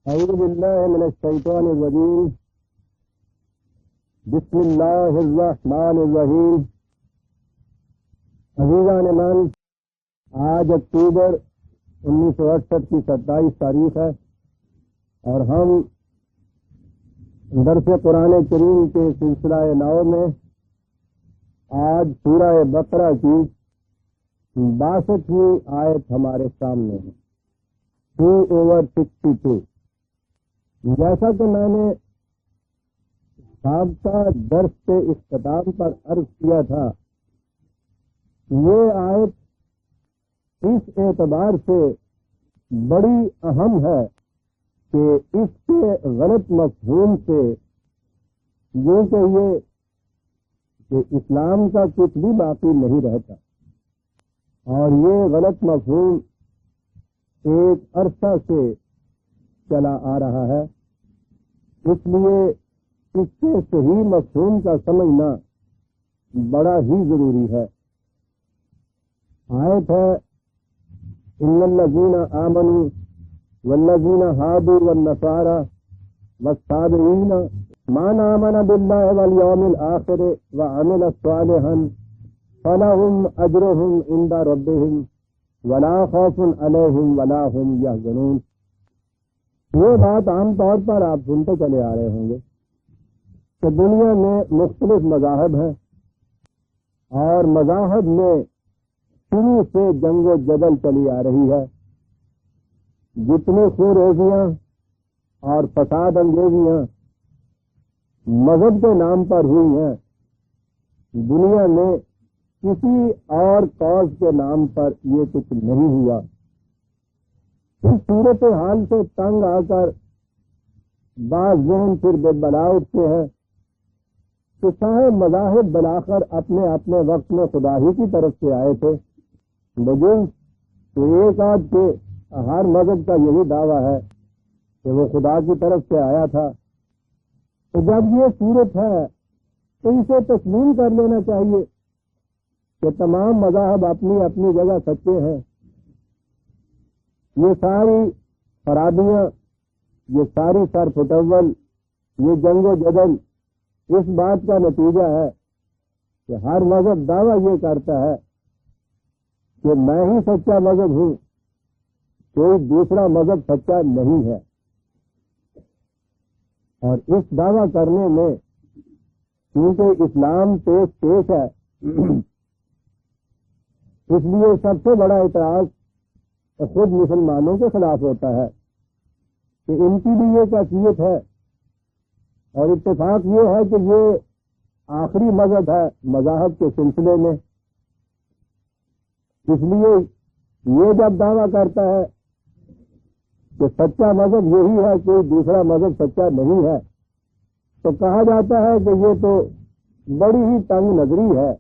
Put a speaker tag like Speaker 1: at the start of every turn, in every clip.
Speaker 1: اعوذ باللہ من الشیطان الرجیم بسم اللہ الرحمن الرحیم۔ عزیزان من، آج اکتوبر 1968 کی 27 تاریخ ہے اور ہم درس قرآن کریم کے سلسلہ نو میں آج سورہ بقرہ کی 62ویں آیت ہمارے سامنے ہے، 2/62۔ جیسا کہ میں نے سابقہ درس کے اختتام پر عرض کیا تھا، یہ آیت اس اعتبار سے بڑی اہم ہے کہ اس کے غلط مفہوم سے یوں کہیے کہ اسلام کا کچھ بھی باقی نہیں رہتا، اور یہ غلط مفہوم ایک عرصہ سے چلا آ رہا ہے، اس لیے اس کے صحیح مفہوم کا سمجھنا بڑا ہی ضروری ہے۔ آیت ہے ان الذین آمنوا والذین ہادوا والنصارى والصابئین من آمن باللہ والیوم الآخر وعمل صالحا فلهم اجرهم عند ربهم ولا خوف علیہم ولا هم یحزنون۔ یہ بات عام طور پر آپ سنتے چلے آ رہے ہوں گے کہ دنیا میں مختلف مذاہب ہیں اور مذاہب میں شروع سے جنگ و جدل چلی آ رہی ہے۔ جتنی خونریزیاں اور فساد انگیزیاں مذہب کے نام پر ہوئی ہیں، دنیا میں کسی اور کاز کے نام پر یہ کچھ نہیں ہوا۔ اس صورت حال سے تنگ آ کر بعض ذہن پھر بے بلا اٹھتے ہیں کہ چاہے مذاہب بلاخر اپنے اپنے وقت میں خدا ہی کی طرف سے آئے تھے، لیکن تو ایک آدھ کے ہر مذہب کا یہی دعویٰ ہے کہ وہ خدا کی طرف سے آیا تھا۔ تو جب یہ صورت ہے تو اسے تسلیم کر لینا چاہیے کہ تمام مذاہب اپنی اپنی جگہ سچے ہیں۔ یہ ساری خرابیاں، یہ ساری سر پھٹول، یہ جنگ و جدل اس بات کا نتیجہ ہے کہ ہر مذہب دعویٰ یہ کرتا ہے کہ میں ہی سچا مذہب ہوں، کوئی دوسرا مذہب سچا نہیں ہے۔ اور اس دعویٰ کرنے میں کیونکہ اسلام پیش ہے، اس لیے سب سے بڑا اعتراض خود مسلمانوں کے خلاف ہوتا ہے کہ ان کی بھی یہ کیفیت ہے، اور اتفاق یہ ہے کہ یہ آخری مذہب ہے مذاہب کے سلسلے میں۔ اس لیے یہ جب دعویٰ کرتا ہے کہ سچا مذہب یہی ہے، کوئی دوسرا مذہب سچا نہیں ہے، تو کہا جاتا ہے کہ یہ تو بڑی ہی تنگ نظری ہے۔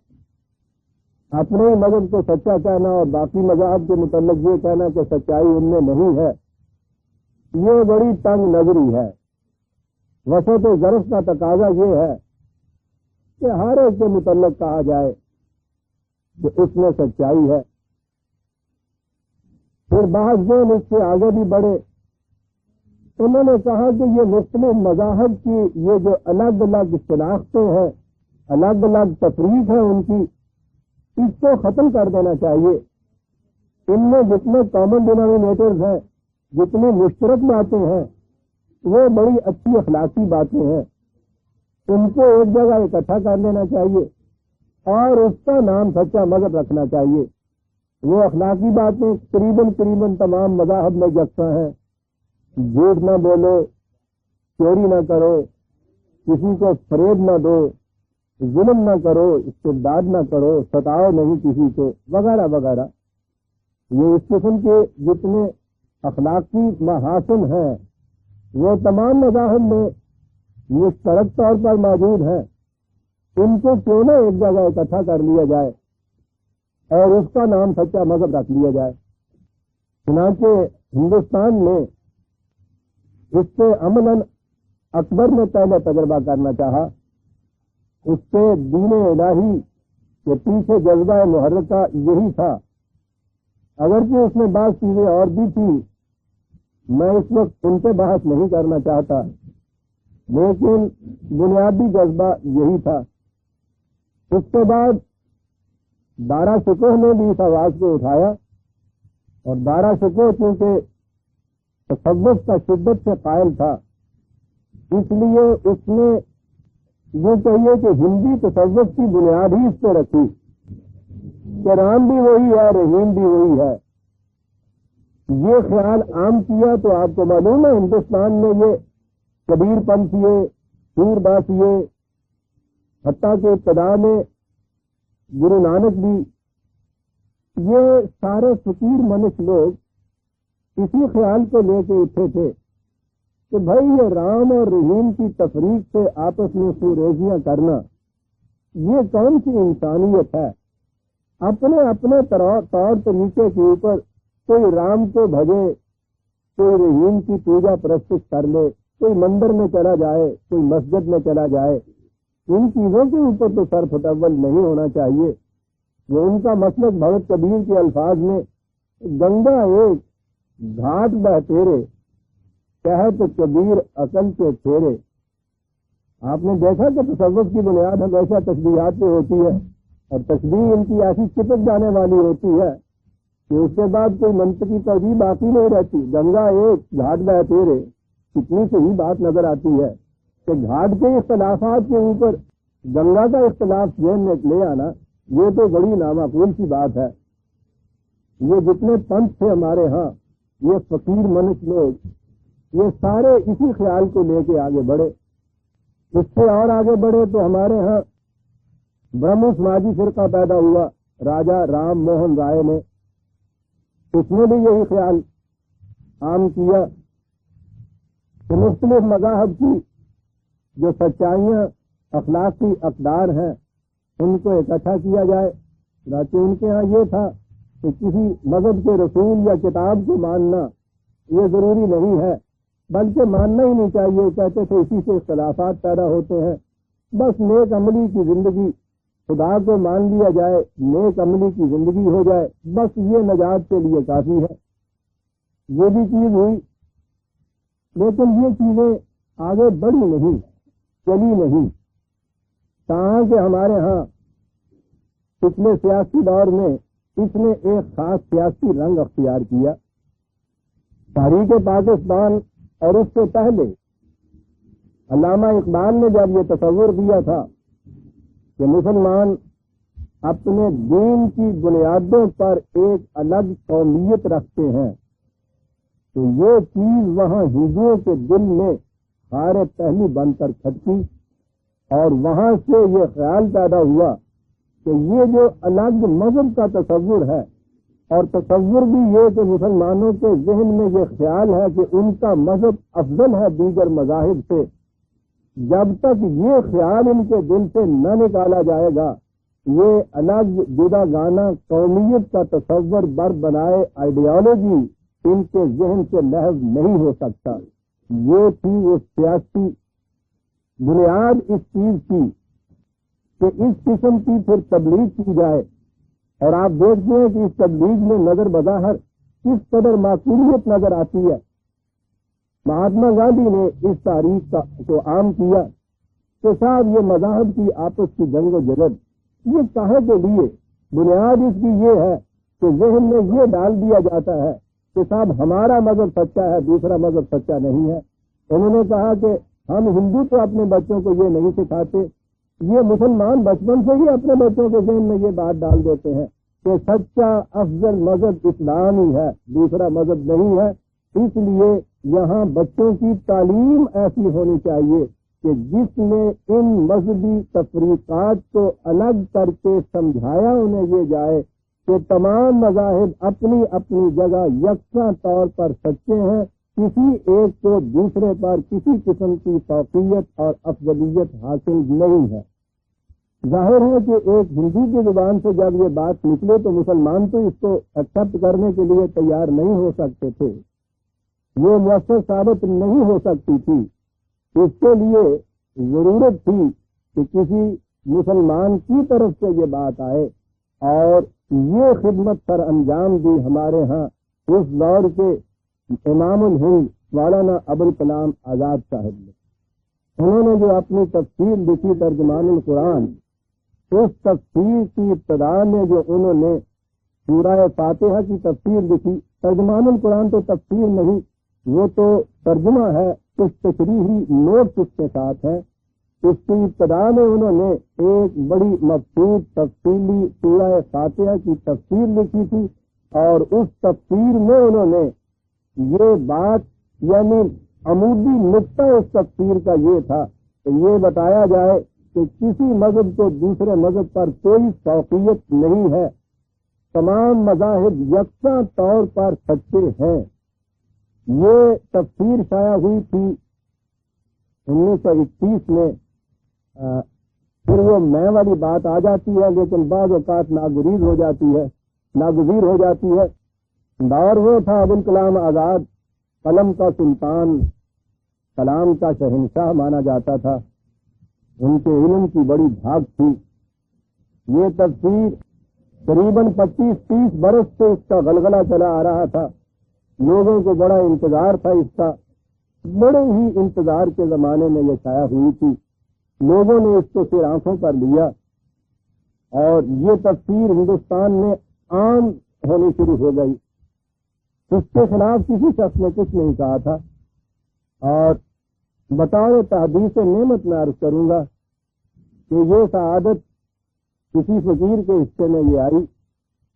Speaker 1: اپنے ہی مذہب کو سچا کہنا اور باقی مذاہب کے متعلق یہ کہنا کہ سچائی ان میں نہیں ہے، یہ بڑی تنگ نظری ہے۔ وسعت ظرف کا تقاضا یہ ہے کہ ہر ایک کے متعلق کہا جائے کہ اس میں سچائی ہے۔ پھر بعض لوگ اس سے آگے بھی بڑھے، انہوں نے کہا کہ یہ مختلف مذاہب کی یہ جو الگ الگ شناختیں ہیں، الگ الگ تفریق ہے ان کی، اس کو ختم کر دینا چاہیے۔ ان میں جتنے کامن ڈینامینیٹرز ہیں، جتنی مشترک باتیں ہیں، وہ بڑی اچھی اخلاقی باتیں ہیں، ان کو ایک جگہ اکٹھا کر لینا چاہیے اور اس کا نام سچا مذہب رکھنا چاہیے۔ وہ اخلاقی باتیں قریباً تمام مذاہب میں یکساں ہیں۔ جھوٹ نہ بولو، چوری نہ کرو، کسی کو فریب نہ دو، ظلم نہ کرو، استبداد نہ کرو، ستاؤ نہیں کسی کو، وغیرہ وغیرہ۔ یہ اس قسم کے جتنے اخلاقی محاسن ہیں وہ تمام مذاہب میں مشترک طور پر موجود ہیں، ان کو کیوں نہ ایک جگہ اکٹھا کر لیا جائے اور اس کا نام سچا مذہب رکھ لیا جائے۔ چنانچہ ہندوستان میں اس سے عملاً اکبر نے پہلے تجربہ کرنا چاہا۔ اس سے دین الہی کے پیچھے جذبہ محرکہ یہی تھا، اگرچہ اس میں بعض چیزیں اور بھی تھیں میں اس وقت ان سے بحث نہیں کرنا چاہتا، لیکن بنیادی جذبہ یہی تھا۔ اس کے بعد دارا شکوہ نے بھی اس آواز کو اٹھایا، اور دارا شکوہ چونکہ تصوف کا شدت سے قائل تھا، اس لیے اس نے یہ کہیے کہ ہندی تصوف کی بنیاد ہی اس پہ رکھی کہ رام بھی وہی ہے، رحیم بھی وہی ہے۔ یہ خیال عام کیا تو آپ کو معلوم ہے ہندوستان میں یہ کبیر پنتھیے، سور داسیے، حتیٰ کہ ابتدا میں گرو نانک بھی، یہ سارے فقیر منش لوگ اسی خیال کو لے کے اٹھے تھے کہ بھائی یہ رام اور رحیم کی تفریق سے آپس میں سوریزیاں کرنا، یہ کون سی انسانیت ہے؟ اپنے اپنے طور طریقے کے اوپر کوئی رام کو بھجے، کوئی رحیم کی پوجا پرستش کر لے، کوئی مندر میں چلا جائے، کوئی مسجد میں چلا جائے، ان چیزوں کے اوپر تو سر فتول نہیں ہونا چاہیے۔ وہ ان کا مسلک بھگت کبیر کے الفاظ میں گنگا ایک گھاٹ بہ تیرے، کہت کبیر عقل کے پھیرے۔ آپ نے دیکھا کہ تصوف کی بنیاد ہمیشہ تشبیہات پہ ہوتی ہے، اور تشبیہ ان کی ایسی چپک جانے والی ہوتی ہے کہ اس کے بعد کوئی منطقی توجیہ باقی نہیں رہتی۔ گنگا ایک گھاٹ بہ تیرے، کتنی صحیح بات نظر آتی ہے کہ گھاٹ کے اختلافات کے اوپر گنگا کا اختلاف ذہن میں لے آنا، یہ تو بڑی نامعقول سی بات ہے۔ یہ جتنے پنتھ تھے ہمارے ہاں، یہ فقیر منش لوگ، یہ سارے اسی خیال کو لے کے آگے بڑھے۔ اس سے اور آگے بڑھے تو ہمارے ہاں برہم سماجی فرقہ پیدا ہوا راجا رام موہن رائے نے، اس نے بھی یہی خیال عام کیا کہ مختلف مذاہب کی جو سچائیاں اخلاقی اقدار ہیں ان کو اکٹھا کیا جائے۔ چنانچہ ان کے ہاں یہ تھا کہ کسی مذہب کے رسول یا کتاب کو ماننا یہ ضروری نہیں ہے، بلکہ ماننا ہی نہیں چاہیے۔ کہتے تھے اسی سے اختلافات پیدا ہوتے ہیں، بس نیک عملی کی زندگی، خدا کو مان لیا جائے، نیک عملی کی زندگی ہو جائے، بس یہ نجات کے لیے کافی ہے۔ یہ بھی چیز ہوئی، لیکن یہ چیزیں آگے بڑھی نہیں، چلی نہیں، تاہاں کہ ہمارے ہاں پچھلے سیاسی دور میں اس نے ایک خاص سیاسی رنگ اختیار کیا۔ تحریک پاکستان اور اس سے پہلے علامہ اقبال نے جب یہ تصور دیا تھا کہ مسلمان اپنے دین کی بنیادوں پر ایک الگ قومیت رکھتے ہیں، تو یہ چیز وہاں ہندوؤں کے دل میں خار پہلی بن کر کھٹکی، اور وہاں سے یہ خیال پیدا ہوا کہ یہ جو الگ مذہب کا تصور ہے، اور تصور بھی یہ کہ مسلمانوں کے ذہن میں یہ خیال ہے کہ ان کا مذہب افضل ہے دیگر مذاہب سے، جب تک یہ خیال ان کے دل سے نہ نکالا جائے گا، یہ الگ جدا گانا قومیت کا تصور بر بنائے آئیڈیالوجی ان کے ذہن سے محض نہیں ہو سکتا۔ یہ تھی وہ سیاسی بنیاد اس چیز کی کہ اس قسم کی پھر تبلیغ کی جائے، اور آپ دیکھتے ہیں کہ اس تبلیغ میں نظر بظاہر کس قدر معقولیت نظر آتی ہے۔ مہاتما گاندھی نے اس تاریخ کو عام کیا کہ صاحب یہ مذاہب کی آپس کی جنگ و جدل یہ کہے کے لیے، بنیاد اس کی یہ ہے کہ ذہن میں یہ ڈال دیا جاتا ہے کہ صاحب ہمارا مذہب سچا ہے، دوسرا مذہب سچا نہیں ہے۔ انہوں نے کہا کہ ہم ہندو تو اپنے بچوں کو یہ نہیں سکھاتے، یہ مسلمان بچپن سے ہی اپنے بچوں کے ذہن میں یہ بات ڈال دیتے ہیں کہ سچا افضل مذہب اسلام ہی ہے، دوسرا مذہب نہیں ہے۔ اس لیے یہاں بچوں کی تعلیم ایسی ہونی چاہیے کہ جس میں ان مذہبی تفریقات کو الگ کر کے سمجھایا انہیں یہ جائے کہ تمام مذاہب اپنی اپنی جگہ یکساں طور پر سچے ہیں، کسی ایک کو دوسرے پر کسی قسم کی فوقیت اور افضلیت حاصل نہیں ہے۔ ظاہر ہے کہ ایک ہندو کی زبان سے جب یہ بات نکلے تو مسلمان تو اس کو ایکسپٹ کرنے کے لیے تیار نہیں ہو سکتے تھے، وہ مؤثر ثابت نہیں ہو سکتی تھی۔ اس کے لیے ضرورت تھی کہ کسی مسلمان کی طرف سے یہ بات آئے، اور یہ خدمت سر انجام دی ہمارے ہاں اس دور کے امام الہند مولانا ابوالکلام آزاد صاحب نے، انہوں نے جو اپنی تفسیر لکھی ترجمان القرآن، اس تفسیر کی ابتدا میں جو انہوں نے سورہ فاتحہ کی تفسیر لکھی، ترجمان القرآن تو تفسیر نہیں، وہ تو ترجمہ ہے، کچھ تشریحی نوٹ اس کے ساتھ ہے۔ اس کی ابتدا میں انہوں نے ایک بڑی مبسوط تفصیلی سورہ فاتحہ کی تفسیر لکھی تھی، اور اس تفسیر میں انہوں نے یہ بات، یعنی عمودی نقطہ اس تفسیر کا یہ تھا کہ یہ بتایا جائے کہ کسی مذہب کو دوسرے مذہب پر کوئی فوقیت نہیں ہے، تمام مذاہب یکساں طور پر سچے ہیں۔ یہ تفسیر شائع ہوئی تھی 1921 میں۔ پھر وہ میں والی بات آ جاتی ہے، لیکن بعض اوقات ناگزیر ہو جاتی ہے۔ دور وہ تھا ابوالکلام آزاد قلم کا سلطان، کلام کا شہنشاہ مانا جاتا تھا، ان کے علم کی بڑی بھاگ تھی۔ یہ تفسیر قریباً 25-30 برس سے اس کا غلغلہ چلا آ رہا تھا، لوگوں کو بڑا انتظار تھا اس کا، بڑے ہی انتظار کے زمانے میں یہ شائع ہوئی تھی، لوگوں نے اس کو پھر آنکھوں پر لیا، اور یہ تفسیر ہندوستان میں عام ہونی شروع ہو گئی۔ اس کے خلاف کسی شخص نے کچھ نہیں کہا تھا، اور بطور تحدیث نعمت میں عرض کروں گا کہ یہ سعادت کسی فقیر کے حصے میں یہ آئی۔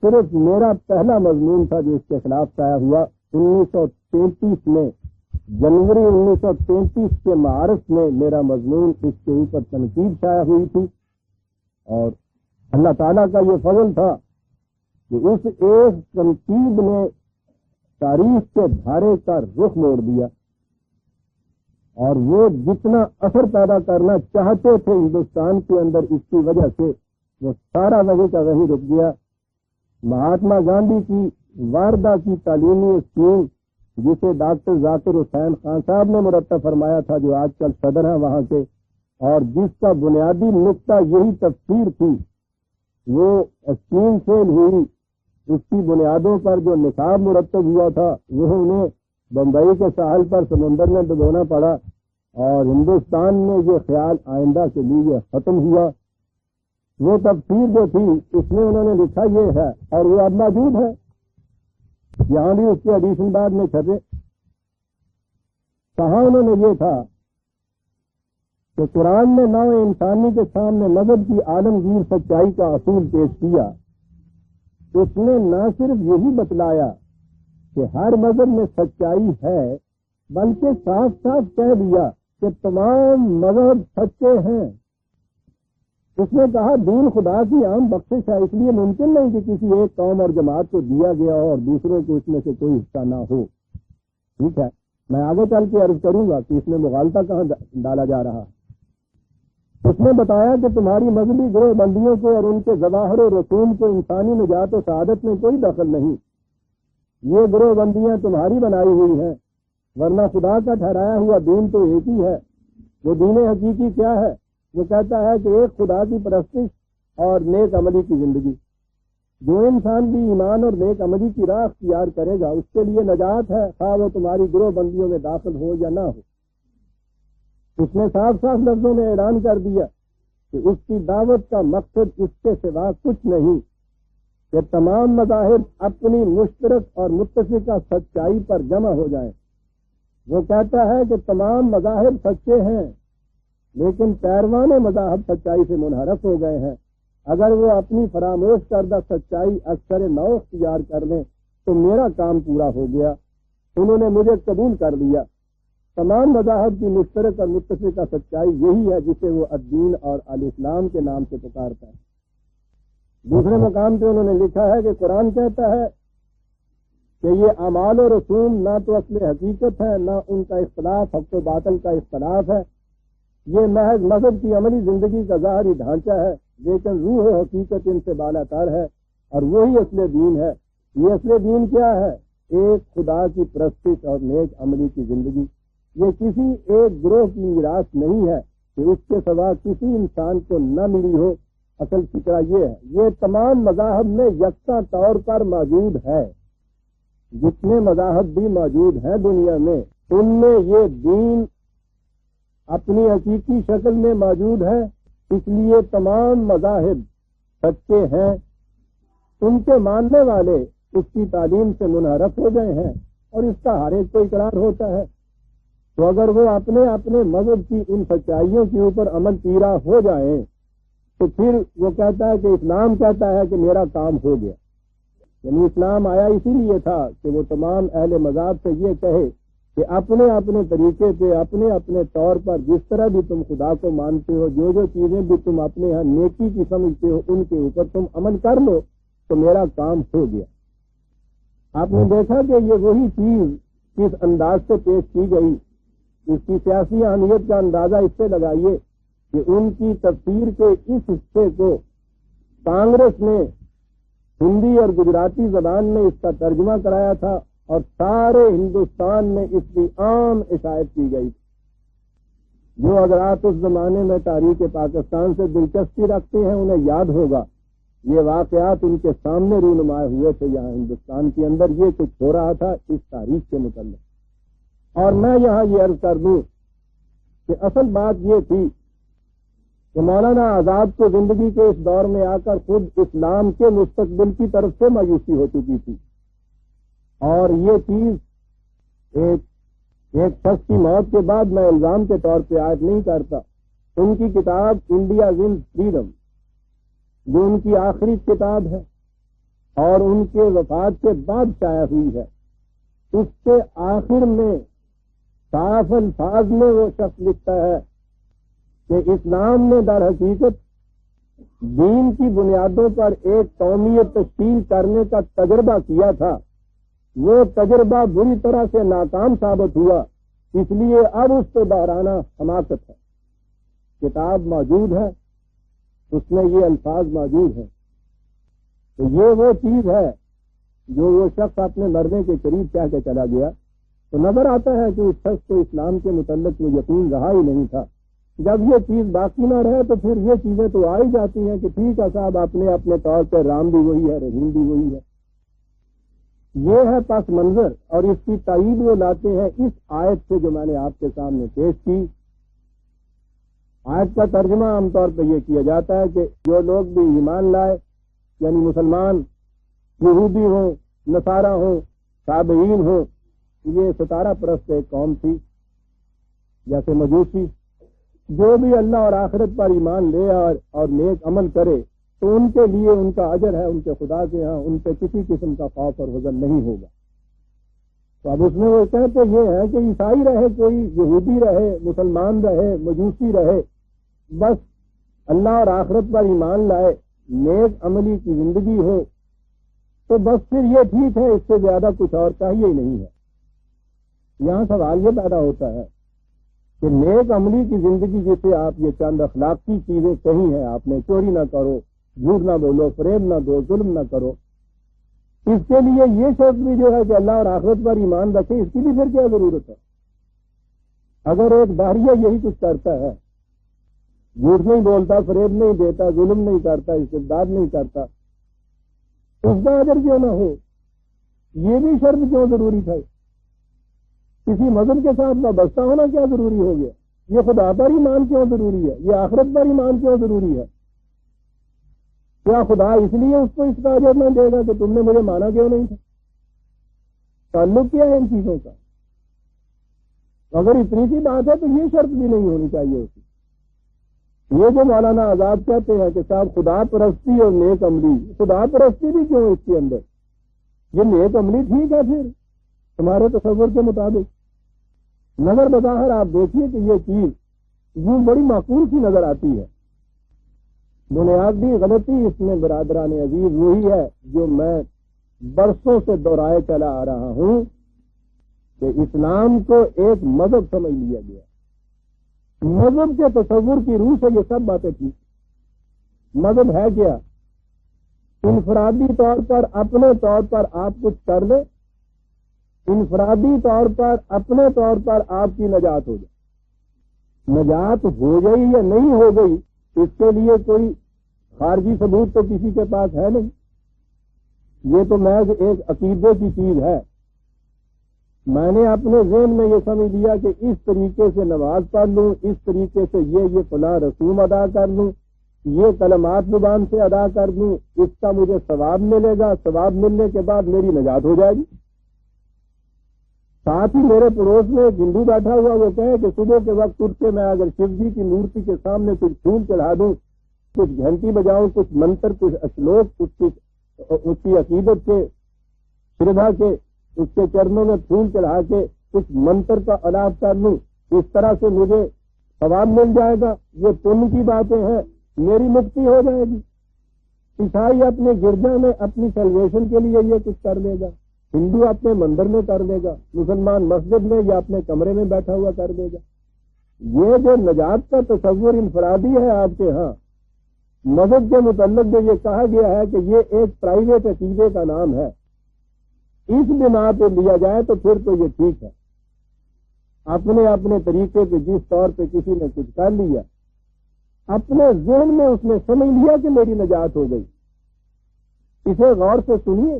Speaker 1: صرف میرا پہلا مضمون تھا جو اس کے خلاف شائع ہوا 1933 میں، جنوری 1933 کے معارف میں میرا مضمون اس کے اوپر تنقید شائع ہوئی تھی، اور اللہ تعالیٰ کا یہ فضل تھا کہ اس ایک تنقید نے تاریخ کے دھارے کا رخ موڑ دیا، اور وہ جتنا اثر پیدا کرنا چاہتے تھے ہندوستان کے اندر، اس کی وجہ سے وہ سارا وہی کا وہی رک گیا۔ مہاتما گاندھی کی واردہ کی تعلیمی اسکیم، جسے ڈاکٹر ذاکر حسین خان صاحب نے مرتب فرمایا تھا، جو آج کل صدر ہیں وہاں کے، اور جس کا بنیادی نقطہ یہی تفسیر تھی، وہ اسکیم فیل ہوئی۔ اس کی بنیادوں پر جو نصاب مرتب ہوا تھا وہ انہیں بمبئی کے ساحل پر سمندر میں ڈبونا پڑا، اور ہندوستان میں یہ خیال آئندہ کے لیے ختم ہوا۔ وہ تفسیر جو تھی اس میں انہوں نے لکھا یہ ہے، اور وہ اب موجود ہے، یہاں بھی اس کے ایڈیشن بعد میں چھپے۔ کہاں انہوں نے یہ تھا کہ قرآن نے نوع انسانی کے سامنے مذہب کی عالمگیر سچائی کا اصول پیش کیا۔ اس نے نہ صرف یہی بتلایا کہ ہر مذہب میں سچائی ہے، بلکہ صاف صاف کہہ دیا کہ تمام مذہب سچے ہیں۔ اس نے کہا دین خدا کی عام بخشش ہے، اس لیے ممکن نہیں کہ کسی ایک قوم اور جماعت کو دیا گیا ہو اور دوسروں کو اس میں سے کوئی حصہ نہ ہو۔ ٹھیک ہے، میں آگے چل کے عرض کروں گا کہ اس میں مغالطہ کہاں ڈالا جا رہا ہے۔ اس نے بتایا کہ تمہاری مذہبی گروہ بندیوں کو اور ان کے ظواہر و رسوم کو انسانی نجات و سعادت میں کوئی دخل نہیں۔ یہ گروہ بندیاں تمہاری بنائی ہوئی ہیں، ورنہ خدا کا ٹھہرایا ہوا دین تو ایک ہی ہے۔ وہ دین حقیقی کیا ہے؟ وہ کہتا ہے کہ ایک خدا کی پرستش اور نیک عملی کی زندگی۔ جو انسان بھی ایمان اور نیک عملی کی راہ اختیار کرے گا اس کے لیے نجات ہے، خواہ وہ تمہاری گروہ بندیوں میں داخل ہو یا نہ ہو۔ اس نے صاف صاف لفظوں میں اعلان کر دیا کہ اس کی دعوت کا مقصد اس کے سوا کچھ نہیں کہ تمام مذاہب اپنی مشترک اور متفقہ سچائی پر جمع ہو جائیں۔ وہ کہتا ہے کہ تمام مذاہب سچے ہیں، لیکن پیروان مذاہب سچائی سے منحرف ہو گئے ہیں۔ اگر وہ اپنی فراموش کردہ سچائی اکثر نو اختیار کر لیں تو میرا کام پورا ہو گیا، انہوں نے مجھے قبول کر لیا۔ تمام مذاہب کی مشترک اور متفقہ سچائی یہی ہے جسے وہ الدین اور الاسلام کے نام سے پکارتا ہے۔ دوسرے مقام پہ انہوں نے لکھا ہے کہ قرآن کہتا ہے کہ یہ اعمال و رسوم نہ تو اصل حقیقت ہے، نہ ان کا اختلاف حق و باطل کا اختلاف ہے، یہ محض مذہب کی عملی زندگی کا ظاہری ڈھانچہ ہے، لیکن روح و حقیقت ان سے بالا تر ہے، اور وہی اصل دین ہے۔ یہ اصل دین کیا ہے؟ ایک خدا کی پرستش اور نیک عملی کی زندگی۔ یہ کسی ایک گروہ کی میراث نہیں ہے کہ اس کے سوا کسی انسان کو نہ ملی ہو۔ اصل فکرہ یہ ہے، یہ تمام مذاہب میں یکساں طور پر موجود ہے۔ جتنے مذاہب بھی موجود ہیں دنیا میں، ان میں یہ دین اپنی حقیقی شکل میں موجود ہے، اس لیے تمام مذاہب سچے ہیں، ان کے ماننے والے اس کی تعلیم سے منحرف ہو گئے ہیں، اور اس کا ہر ایک کو اقرار ہوتا ہے۔ تو اگر وہ اپنے اپنے مذہب کی ان سچائیوں کے اوپر عمل پیرا ہو جائیں تو پھر وہ کہتا ہے کہ اسلام کہتا ہے کہ میرا کام ہو گیا۔ یعنی اسلام آیا اسی لیے تھا کہ وہ تمام اہل مذہب سے یہ کہے کہ اپنے اپنے طریقے پہ، اپنے اپنے طور پر جس طرح بھی تم خدا کو مانتے ہو، جو جو چیزیں بھی تم اپنے ہاں نیکی کی سمجھتے ہو، ان کے اوپر تم عمل کر لو تو میرا کام ہو گیا۔ آپ نے دیکھا کہ یہ وہی چیز کس انداز سے پیش کی گئی، اس کی سیاسی اہمیت کا اندازہ اس سے لگائیے کہ ان کی تفسیر کے اس حصے کو کانگریس نے ہندی اور گجراتی زبان میں اس کا ترجمہ کرایا تھا، اور سارے ہندوستان میں اس کی عام اشاعت کی گئی۔ جو حضرات اس زمانے میں تاریخ پاکستان سے دلچسپی رکھتے ہیں انہیں یاد ہوگا یہ واقعات ان کے سامنے رونمائی ہوئے تھے، یہاں ہندوستان کے اندر یہ کچھ ہو رہا تھا اس تاریخ کے متعلق۔ اور میں یہاں یہ عرض کر دوں کہ اصل بات یہ تھی کہ مولانا آزاد کو زندگی کے اس دور میں آ کر خود اسلام کے مستقبل کی طرف سے مایوسی ہو چکی تھی، اور یہ چیز ایک شخص کی موت کے بعد میں الزام کے طور پہ عائد نہیں کرتا۔ ان کی کتاب انڈیا ونز فریڈم، جو ان کی آخری کتاب ہے اور ان کے وفات کے بعد شائع ہوئی ہے، اس کے آخر میں صاف الفاظ میں وہ شخص لکھتا ہے کہ اسلام نے در حقیقت دین کی بنیادوں پر ایک قومیت تشکیل کرنے کا تجربہ کیا تھا، وہ تجربہ بری طرح سے ناکام ثابت ہوا، اس لیے اب اس کو دہرانا حماقت ہے۔ کتاب موجود ہے، اس میں یہ الفاظ موجود ہیں۔ تو یہ وہ چیز ہے جو وہ شخص اپنے مرنے کے قریب کہہ کے چلا گیا، تو نظر آتا ہے کہ اس شخص کو اسلام کے متعلق وہ یقین رہا ہی نہیں تھا۔ جب یہ چیز باقی نہ رہے تو پھر یہ چیزیں تو آ ہی جاتی ہیں کہ ٹھیک ہے صاحب، اپنے اپنے طور پہ رام بھی وہی ہے، رحیم بھی وہی ہے۔ یہ ہے پس منظر، اور اس کی تائید وہ لاتے ہیں اس آیت سے جو میں نے آپ کے سامنے پیش کی۔ آیت کا ترجمہ عام طور پہ یہ کیا جاتا ہے کہ جو لوگ بھی ایمان لائے، یعنی مسلمان، یہودی ہوں، نصارہ ہوں، تابعین ہوں، یہ ستارہ پرست ایک قوم تھی جیسے مجوسی، جو بھی اللہ اور آخرت پر ایمان لے اور نیک عمل کرے تو ان کے لیے ان کا اجر ہے ان کے خدا کے ہاں، ان پہ کسی قسم کا خوف اور حزن نہیں ہوگا۔ تو اب اس میں وہ کہتے یہ ہے کہ عیسائی رہے، کوئی یہودی رہے، مسلمان رہے، مجوسی رہے، بس اللہ اور آخرت پر ایمان لائے، نیک عملی کی زندگی ہو تو بس پھر یہ ٹھیک ہے، اس سے زیادہ کچھ اور چاہیے ہی نہیں ہے۔ یہاں سوال یہ پیدا ہوتا ہے کہ نیک عملی کی زندگی جسے آپ یہ چند اخلاقی چیزیں کہی ہیں، آپ نے چوری نہ کرو، جھوٹ نہ بولو، فریب نہ دو، ظلم نہ کرو، اس کے لیے یہ شرط بھی جو ہے کہ اللہ اور آخرت پر ایمان رکھے، اس کی بھی پھر کیا ضرورت ہے؟ اگر ایک باہریہ یہی کچھ کرتا ہے، جھوٹ نہیں بولتا، فریب نہیں دیتا، ظلم نہیں کرتا، استبداد نہیں کرتا، اس کا اجر کیوں نہ ہو؟ یہ بھی شرط کیوں ضروری تھا؟ کسی مذہب کے ساتھ وابستہ ہونا کیا ضروری ہو گیا؟ یہ خدا پر ایمان کیوں ضروری ہے؟ یہ آخرت پر ایمان کیوں ضروری ہے؟ کیا خدا اس لیے اس کو اس کا اجر نہ دے گا کہ تم نے مجھے مانا کیوں نہیں تھا؟ تعلق کیا ہے ان چیزوں کا؟ اگر اتنی سی بات ہے تو یہ شرط بھی نہیں ہونی چاہیے اس کی۔ یہ جو مولانا آزاد کہتے ہیں کہ صاحب خدا پرستی اور نیک عملی، خدا پرستی بھی کیوں اس کے اندر؟ یہ نیک عملی ٹھیک ہے پھر تمہارے تصور کے مطابق، نظر بظاہر آپ دیکھیے کہ یہ چیز یوں بڑی معقول سی نظر آتی ہے۔ بنیادی غلطی اس میں برادران عزیز وہی ہے جو میں برسوں سے دہرائے چلا آ رہا ہوں کہ اسلام کو ایک مذہب سمجھ لیا گیا۔ مذہب کے تصور کی روح سے یہ سب باتیں تھیں۔ مذہب ہے کیا؟ انفرادی طور پر اپنے طور پر آپ کچھ کر لیں، انفرادی طور پر اپنے طور پر آپ کی نجات ہو جائے۔ نجات ہو گئی یا نہیں ہو گئی اس کے لیے کوئی خارجی ثبوت تو کسی کے پاس ہے نہیں، یہ تو محض ایک عقیدے کی چیز ہے میں نے اپنے ذہن میں یہ سمجھ لیا کہ اس طریقے سے نماز پڑھ لوں، اس طریقے سے یہ فلاں رسوم ادا کر لوں، یہ کلمات زبان سے ادا کر دوں، اس کا مجھے ثواب ملے گا، ثواب ملنے کے بعد میری نجات ہو جائے گی۔ ساتھ ہی میرے پڑوس میں ایک ہندو بیٹھا ہوا، وہ کہے کہ صبح کے وقت اٹھ کے میں اگر شیو جی کی مورتی کے سامنے کچھ پھول چڑھا دوں، کچھ گھنٹی بجاؤں، کچھ منتر، کچھ اشلوک، کچھ اس کی عقیدت کے شردھا کے اس کے چرنوں میں پھول چڑھا کے کچھ منتر کا الاپ کر لوں، اس طرح سے مجھے ثواب مل جائے گا۔ یہ پن کی باتیں ہیں، میری مکتی ہو جائے گی۔ عیسائی اپنے گرجا میں اپنی سیلویشن کے لیے یہ کچھ کر دے گا، ہندو اپنے مندر میں کر دے گا، مسلمان مسجد میں یا اپنے کمرے میں بیٹھا ہوا کر دے گا۔ یہ جو نجات کا تصور انفرادی ہے آپ کے ہاں، مذہب کے متعلق جو یہ کہا گیا ہے کہ یہ ایک پرائیویٹ عقیدے کا نام ہے، اس بنا پہ لیا جائے تو پھر تو یہ ٹھیک ہے۔ اپنے اپنے طریقے پہ جس طور پہ کسی نے کچھ کر لیا، اپنے ذہن میں اس نے سمجھ لیا کہ میری نجات ہو گئی۔ اسے غور سے سنیے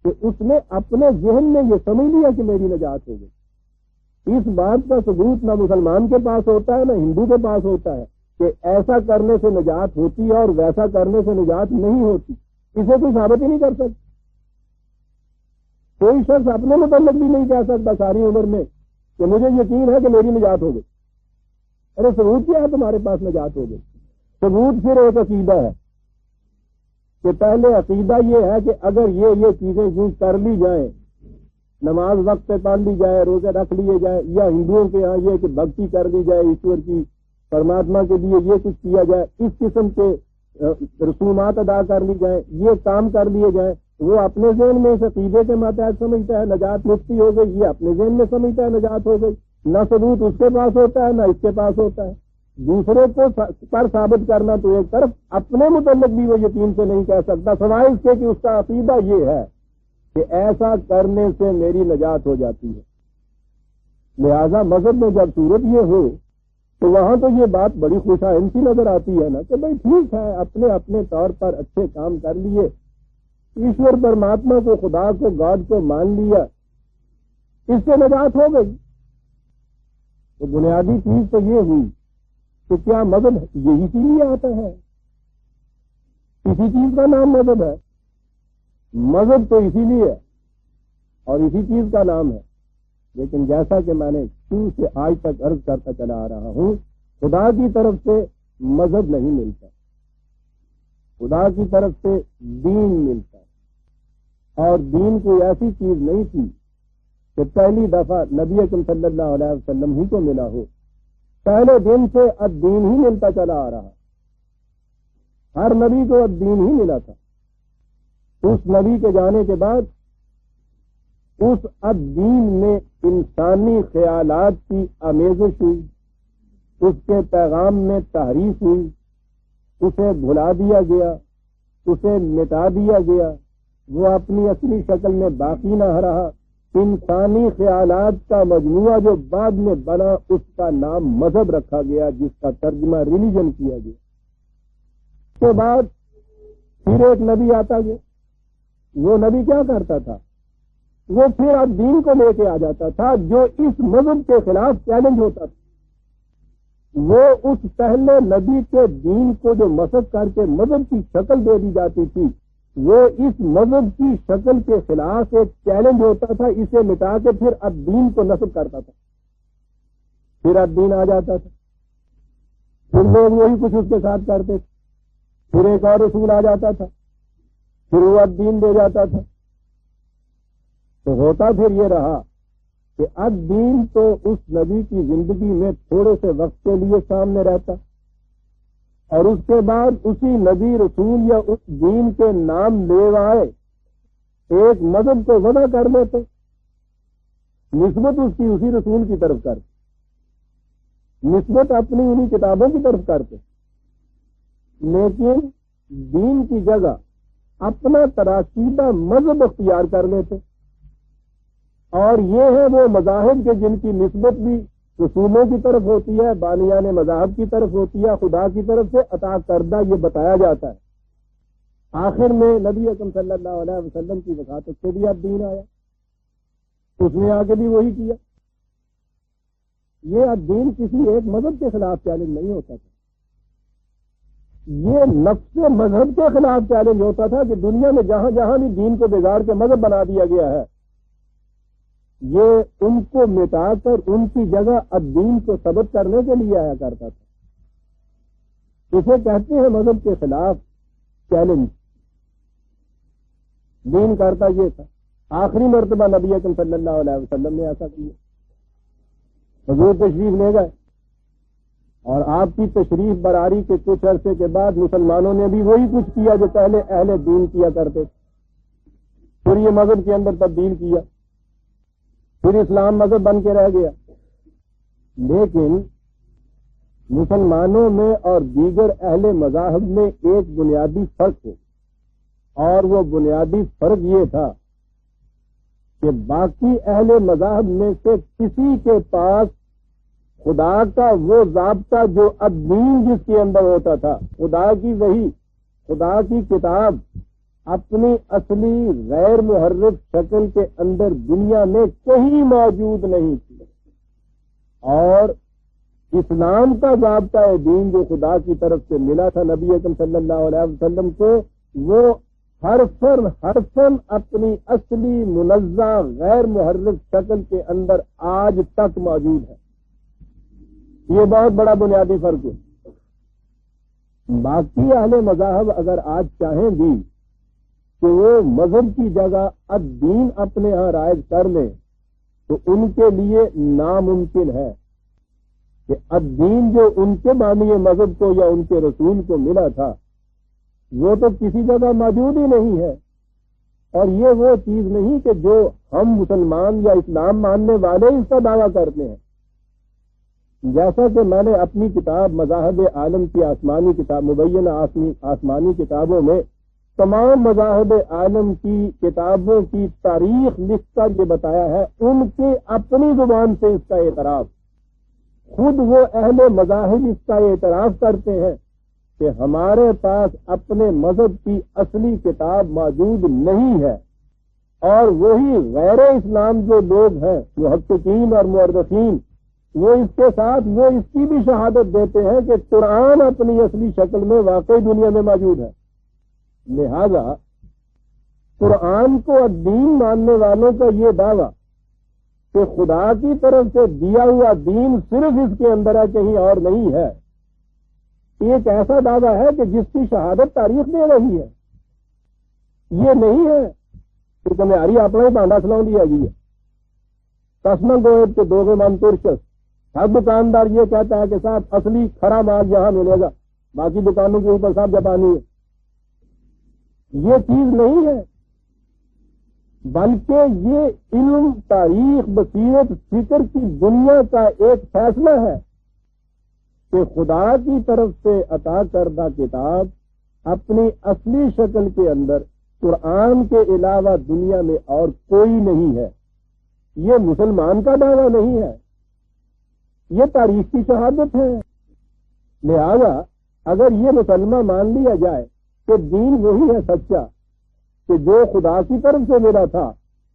Speaker 1: کہ اس نے اپنے ذہن میں یہ سمجھ لیا کہ میری نجات ہو گئی۔ اس بات کا ثبوت نہ مسلمان کے پاس ہوتا ہے نہ ہندو کے پاس ہوتا ہے کہ ایسا کرنے سے نجات ہوتی ہے اور ویسا کرنے سے نجات نہیں ہوتی۔ اسے کوئی ثابت ہی نہیں کر سکتا۔ کوئی شخص اپنے متعلق بھی نہیں کہہ سکتا ساری عمر میں کہ مجھے یقین ہے کہ میری نجات ہو گئی۔ ارے ثبوت کیا ہے تمہارے پاس نجات ہو گئی؟ ثبوت پھر ایک عقیدہ ہے کہ پہلے عقیدہ یہ ہے کہ اگر یہ چیزیں یوں کر لی جائیں، نماز وقت پہ پڑھ لی جائے، روزے رکھ لیے جائیں، یا ہندوؤں کے ہاں یہ کہ بھکتی کر دی جائے ایشور کی، پرماتما کے لیے یہ کچھ کیا جائے، اس قسم کے رسومات ادا کر لی جائیں، یہ کام کر لیے جائیں، وہ اپنے ذہن میں اس عقیدے کے ماتحت سمجھتا ہے نجات مکتی ہو گئی، یہ اپنے ذہن میں سمجھتا ہے نجات ہو گئی۔ نہ ثبوت اس کے پاس ہوتا ہے نہ اس کے پاس ہوتا ہے۔ دوسرے کو پر ثابت کرنا تو ایک طرف، اپنے متعلق بھی وہ یقین سے نہیں کہہ سکتا، سوائے اس کے کہ اس کا عقیدہ یہ ہے کہ ایسا کرنے سے میری نجات ہو جاتی ہے۔ لہذا مذہب میں جب صورت یہ ہو تو وہاں تو یہ بات بڑی خوش آئندی نظر آتی ہے نا کہ بھائی ٹھیک ہے، اپنے اپنے طور پر اچھے کام کر لیے، ایشور پرماتما کو، خدا کو، گاڈ کو مان لیا، اس سے نجات ہو گئی۔ تو بنیادی چیز تو یہ ہوئی کہ کیا مذہب یہی اسی لیے آتا ہے؟ اسی چیز کا نام مذہب ہے۔ مذہب تو اسی لیے ہے اور اسی چیز کا نام ہے، لیکن جیسا کہ میں نے شروع سے آج تک عرض کرتا چلا آ رہا ہوں، خدا کی طرف سے مذہب نہیں ملتا، خدا کی طرف سے دین ملتا ہے، اور دین کوئی ایسی چیز نہیں تھی کہ پہلی دفعہ نبی اکرم صلی اللہ علیہ وسلم ہی کو ملا ہو۔ پہلے دن سے الدین ہی ملتا چلا آ رہا، ہر نبی کو الدین ہی ملا تھا۔ اس نبی کے جانے کے بعد اس الدین میں انسانی خیالات کی آمیزش ہوئی، اس کے پیغام میں تحریف ہوئی، اسے بھلا دیا گیا، اسے مٹا دیا گیا، وہ اپنی اصلی شکل میں باقی نہ رہا۔ انسانی خیالات کا مجموعہ جو بعد میں بنا، اس کا نام مذہب رکھا گیا، جس کا ترجمہ ریلیجن کیا گیا۔ اس کے بعد پھر ایک نبی آتا گیا، وہ نبی کیا کرتا تھا؟ وہ پھر اب دین کو لے کے آ جاتا تھا جو اس مذہب کے خلاف چیلنج ہوتا تھا۔ وہ اس پہلے نبی کے دین کو جو مسخ کر کے مذہب کی شکل دے دی جاتی تھی، وہ اس مذہب کی شکل کے خلاف ایک چیلنج ہوتا تھا، اسے مٹا کے پھر اب دین کو نصب کرتا تھا، پھر اب دین آ جاتا تھا، پھر لوگ وہی کچھ اس کے ساتھ کرتے تھے، پھر ایک اور رسول آ جاتا تھا، پھر وہ اب دین دے جاتا تھا۔ تو ہوتا پھر یہ رہا کہ اب دین تو اس نبی کی زندگی میں تھوڑے سے وقت کے لیے سامنے رہتا، اور اس کے بعد اسی نبی رسول یا اس دین کے نام لے آئے ایک مذہب کو وضع کر لیتے، نسبت اس کی اسی رسول کی طرف کرتے، نسبت اپنی انہی کتابوں کی طرف کرتے، لیکن دین کی جگہ اپنا تراشیدہ مذہب اختیار کر لیتے۔ اور یہ ہے وہ مذاہب کے جن کی نسبت بھی رسولوں کی طرف ہوتی ہے، بانیان مذاہب کی طرف ہوتی ہے، خدا کی طرف سے عطا کردہ یہ بتایا جاتا ہے۔ آخر میں نبی اکرم صلی اللہ علیہ وسلم کی وفات سے بھی اب دین آیا، اس نے آ کے بھی وہی کیا. یہ دین کسی ایک مذہب کے خلاف چیلنج نہیں ہوتا تھا، یہ نفس مذہب کے خلاف چیلنج ہوتا تھا کہ دنیا میں جہاں جہاں بھی دین کو بگاڑ کے مذہب بنا دیا گیا ہے، یہ ان کو مٹا کر ان کی جگہ الدین کو ثبت کرنے کے لیے آیا کرتا تھا. اسے کہتے ہیں مذہب کے خلاف چیلنج. دین کرتا یہ تھا. آخری مرتبہ نبی اکرم صلی اللہ علیہ وسلم نے ایسا کیا. حضور تشریف لے گئے اور آپ کی تشریف براری کے کچھ عرصے کے بعد مسلمانوں نے بھی وہی کچھ کیا جو پہلے اہل دین کیا کرتے تھے. پھر یہ مذہب کے اندر تبدیل کیا، پھر اسلام مذہب بن کے رہ گیا. لیکن مسلمانوں میں اور دیگر اہل مذاہب میں ایک بنیادی فرق ہے، اور وہ بنیادی فرق یہ تھا کہ باقی اہل مذاہب میں سے کسی کے پاس خدا کا وہ ضابطہ جو الدین جس کے اندر ہوتا تھا، خدا کی وحی، خدا کی کتاب اپنی اصلی غیر محرف شکل کے اندر دنیا میں کہیں موجود نہیں تھی. اور اسلام کا ضابطہ دین جو خدا کی طرف سے ملا تھا نبی اکرم صلی اللہ علیہ وسلم کو، وہ حرفاً اپنی اصلی منزہ غیر محرف شکل کے اندر آج تک موجود ہے. یہ بہت بڑا بنیادی فرق ہے. باقی اہل مذاہب اگر آج چاہیں بھی کہ وہ مذہب کی جگہ الدین اپنے ہاں رائج کر لیں تو ان کے لیے ناممکن ہے کہ الدین جو ان کے بانی مذہب کو یا ان کے رسول کو ملا تھا وہ تو کسی جگہ موجود ہی نہیں ہے. اور یہ وہ چیز نہیں کہ جو ہم مسلمان یا اسلام ماننے والے اس کا دعویٰ کرتے ہیں. جیسا کہ میں نے اپنی کتاب مذاہب عالم کی آسمانی کتاب مبینہ آسمانی کتابوں میں تمام مذاہب عالم کی کتابوں کی تاریخ لکھ کر یہ بتایا ہے، ان کے اپنی زبان سے اس کا اعتراف، خود وہ اہل مذاہب اس کا اعتراف کرتے ہیں کہ ہمارے پاس اپنے مذہب کی اصلی کتاب موجود نہیں ہے. اور وہی غیر اسلام جو لوگ ہیں محققین اور مورخین، وہ اس کے ساتھ وہ اس کی بھی شہادت دیتے ہیں کہ قرآن اپنی اصلی شکل میں واقعی دنیا میں موجود ہے. لہذا قرآن کو الدین ماننے والوں کا یہ دعویٰ کہ خدا کی طرف سے دیا ہوا دین صرف اس کے اندر ہے، کہیں اور نہیں ہے، ایک ایسا دعویٰ ہے کہ جس کی شہادت تاریخ دے رہی ہے. یہ نہیں ہے کہ تمہاری اپنا ہی بانڈا سلاؤں دیا گئی ہے. قسم گوئے کے دو من ترشس، ہر دکاندار یہ کہتا ہے کہ صاحب اصلی کھرا مال یہاں ملے گا، باقی دکانوں کے اوپر صاحب جاپانی ہے. یہ چیز نہیں ہے، بلکہ یہ علم، تاریخ، بصیرت، فکر کی دنیا کا ایک فیصلہ ہے کہ خدا کی طرف سے عطا کردہ کتاب اپنی اصلی شکل کے اندر قرآن کے علاوہ دنیا میں اور کوئی نہیں ہے. یہ مسلمان کا دعویٰ نہیں ہے، یہ تاریخ کی شہادت ہے. لہذا اگر یہ مسلمہ مان لیا جائے کہ دین وہی ہے سچا کہ جو خدا کی طرف سے ملا تھا،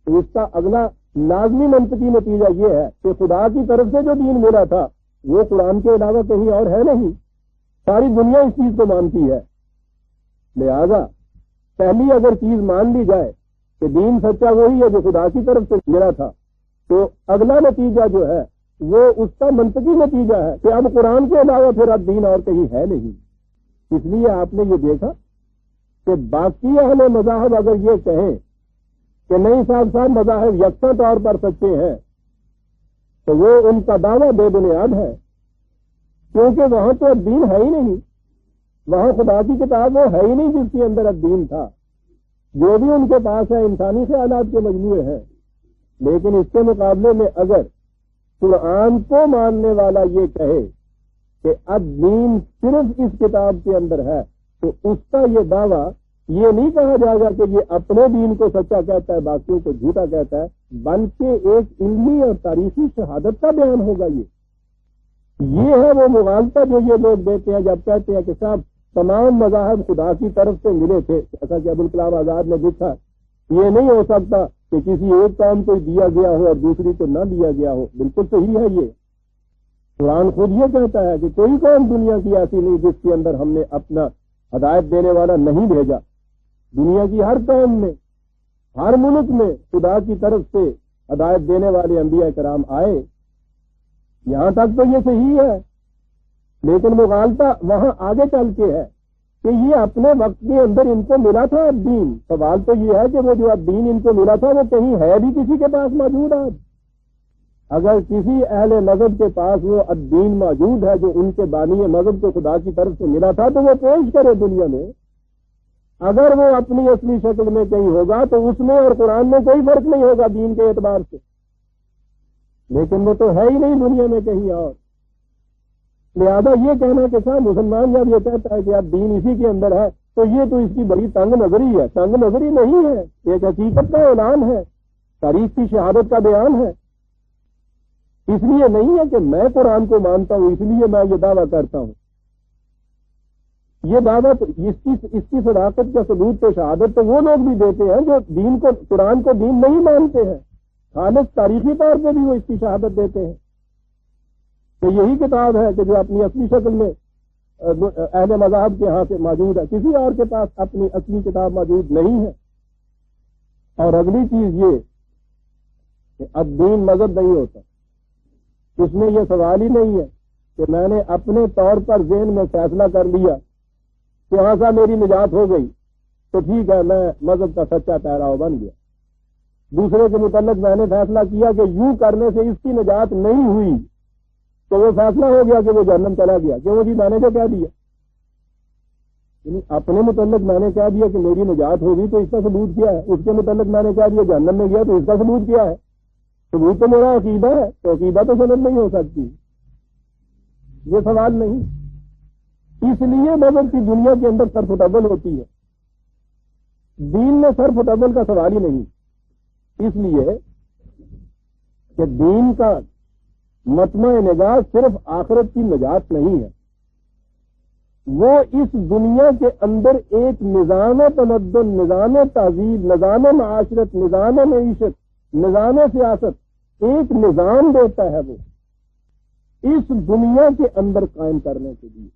Speaker 1: تو اس کا اگلا لازمی منطقی نتیجہ یہ ہے کہ خدا کی طرف سے جو دین ملا تھا وہ قرآن کے علاوہ کہیں اور ہے نہیں. ساری دنیا اس چیز کو مانتی ہے. لہذا پہلی اگر چیز مان لی جائے کہ دین سچا وہی ہے جو خدا کی طرف سے ملا تھا، تو اگلا نتیجہ جو ہے وہ اس کا منطقی نتیجہ ہے کہ اب قرآن کے علاوہ پھر اب دین اور کہیں ہے نہیں. اس لیے آپ نے یہ دیکھا کہ باقی اہل مذاہب اگر یہ کہیں کہ نہیں صاحب مذاہب یکساں طور پر سچے ہیں، تو وہ ان کا دعویٰ بے بنیاد ہے، کیونکہ وہاں تو الدین ہے ہی نہیں. وہاں خدا کی کتاب وہ ہے ہی نہیں جس کے اندر الدین تھا. جو بھی ان کے پاس ہے انسانی خیالات کے مجموعے ہیں. لیکن اس کے مقابلے میں اگر قرآن کو ماننے والا یہ کہے کہ الدین صرف اس کتاب کے اندر ہے، تو اس کا یہ دعویٰ یہ نہیں کہا جائے گا کہ یہ اپنے دین کو سچا کہتا ہے باقیوں کو جھوٹا کہتا ہے، بلکہ ایک علمی اور تاریخی شہادت کا بیان ہوگا. یہ ہے وہ مغالطہ جو یہ لوگ دیتے ہیں جب کہتے ہیں کہ صاحب تمام مذاہب خدا کی طرف سے ملے تھے. جیسا کہ ابوالکلام آزاد نے لکھا، یہ نہیں ہو سکتا کہ کسی ایک قوم کو دیا گیا ہو اور دوسری کو نہ دیا گیا ہو، بالکل صحیح ہے یہ۔ قرآن خود یہ کہتا ہے کہ کوئی قوم دنیا کی ایسی نہیں جس کے اندر ہم نے اپنا ہدایت دینے والا نہیں بھیجا۔ دنیا کی ہر قوم میں، ہر ملک میں خدا کی طرف سے ہدایت دینے والے انبیاء کرام آئے، یہاں تک تو یہ صحیح ہے، لیکن مغالطہ وہاں آگے چل کے ہے کہ یہ اپنے وقت کے اندر ان کو ملا تھا الدین۔ سوال تو یہ ہے کہ وہ جو الدین ان کو ملا تھا وہ کہیں ہے بھی کسی کے پاس موجود آج؟ اگر کسی اہل مذہب کے پاس وہ الدین موجود ہے جو ان کے بانی مذہب کو خدا کی طرف سے ملا تھا تو وہ پیش کرے دنیا میں۔ اگر وہ اپنی اصلی شکل میں کہیں ہوگا تو اس میں اور قرآن میں کوئی فرق نہیں ہوگا دین کے اعتبار سے، لیکن وہ تو ہے ہی نہیں دنیا میں کہیں اور۔ لہذا یہ کہنا کہ صاحب مسلمان جب یہ کہتا ہے کہ اب دین اسی کے اندر ہے تو یہ تو اس کی بڑی تنگ نظری ہے۔ تنگ نظری نہیں ہے، ایک حقیقت کا اعلان ہے، تاریخ کی شہادت کا بیان ہے۔ اس لیے نہیں ہے کہ میں قرآن کو مانتا ہوں اس لیے میں یہ دعویٰ کرتا ہوں۔ یہ دعوت اس کی صداقت کا ثبوت تو شہادت تو وہ لوگ بھی دیتے ہیں جو دین کو، قرآن کو دین نہیں مانتے ہیں، خالص تاریخی طور پہ بھی وہ اس کی شہادت دیتے ہیں کہ یہی کتاب ہے کہ جو اپنی اصلی شکل میں اہل مذہب کے ہاں سے موجود ہے، کسی اور کے پاس اپنی اصلی کتاب موجود نہیں ہے۔ اور اگلی چیز یہ کہ الدین مذہب نہیں ہوتا، اس میں یہ سوال ہی نہیں ہے کہ میں نے اپنے طور پر ذہن میں فیصلہ کر لیا کہ ہاں صاحب میری نجات ہو گئی تو ٹھیک ہے میں مذہب کا سچا پیراو بن گیا۔ دوسرے کے متعلق میں نے فیصلہ کیا کہ یوں کرنے سے اس کی نجات نہیں ہوئی تو وہ فیصلہ ہو گیا کہ وہ جہنم چلا گیا۔ کیوں جی میں نے جو کہہ دیا، یعنی اپنے متعلق میں نے کہہ دیا کہ میری نجات ہوگی تو اس کا ثبوت کیا ہے، اس کے متعلق میں نے کہہ دیا جہنم میں گیا تو اس کا ثبوت کیا ہے؟ ثبوت تو میرا عقیدہ ہے، تو عقیدہ تو سند نہیں ہو سکتی، یہ سوال نہیں۔ اس لیے مذہب کی دنیا کے اندر سر فٹبل ہوتی ہے، دین میں سر فٹبل کا سوال ہی نہیں، اس لیے کہ دین کا مطمع نگاہ صرف آخرت کی نجات نہیں ہے، وہ اس دنیا کے اندر ایک نظام تمدن، نظام تہذیب، نظام معاشرت، نظام معیشت، نظام سیاست، ایک نظام دیتا ہے وہ اس دنیا کے اندر قائم کرنے کے لیے۔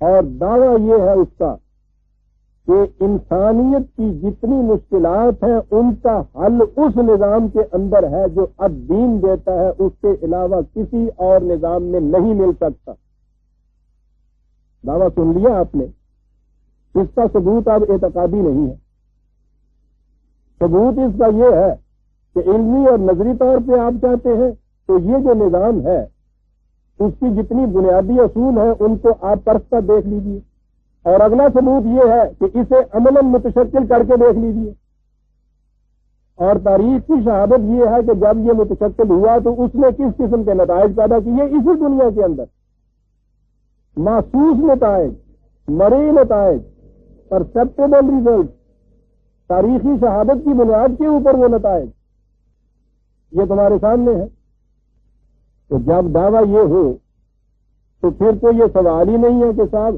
Speaker 1: اور دعویٰ یہ ہے اس کا کہ انسانیت کی جتنی مشکلات ہیں ان کا حل اس نظام کے اندر ہے جو الدین دیتا ہے، اس کے علاوہ کسی اور نظام میں نہیں مل سکتا۔ دعویٰ سن لیا آپ نے، اس کا ثبوت اب اعتقادی نہیں ہے، ثبوت اس کا یہ ہے کہ علمی اور نظری طور پہ آپ چاہتے ہیں تو یہ جو نظام ہے اس کی جتنی بنیادی اصول ہیں ان کو آپ پرکھ کر دیکھ لیجیے، اور اگلا ثبوت یہ ہے کہ اسے عملاً متشکل کر کے دیکھ لیجیے۔ اور تاریخ کی شہادت یہ ہے کہ جب یہ متشکل ہوا تو اس نے کس قسم کے نتائج پیدا کیے اسی دنیا کے اندر، محسوس نتائج، مرئی نتائج، پرسپٹیبل ریزلٹ، تاریخی شہادت کی بنیاد کے اوپر وہ نتائج یہ تمہارے سامنے ہے۔ تو جب دعویٰ یہ ہو تو پھر تو یہ سوال ہی نہیں ہے کہ صاحب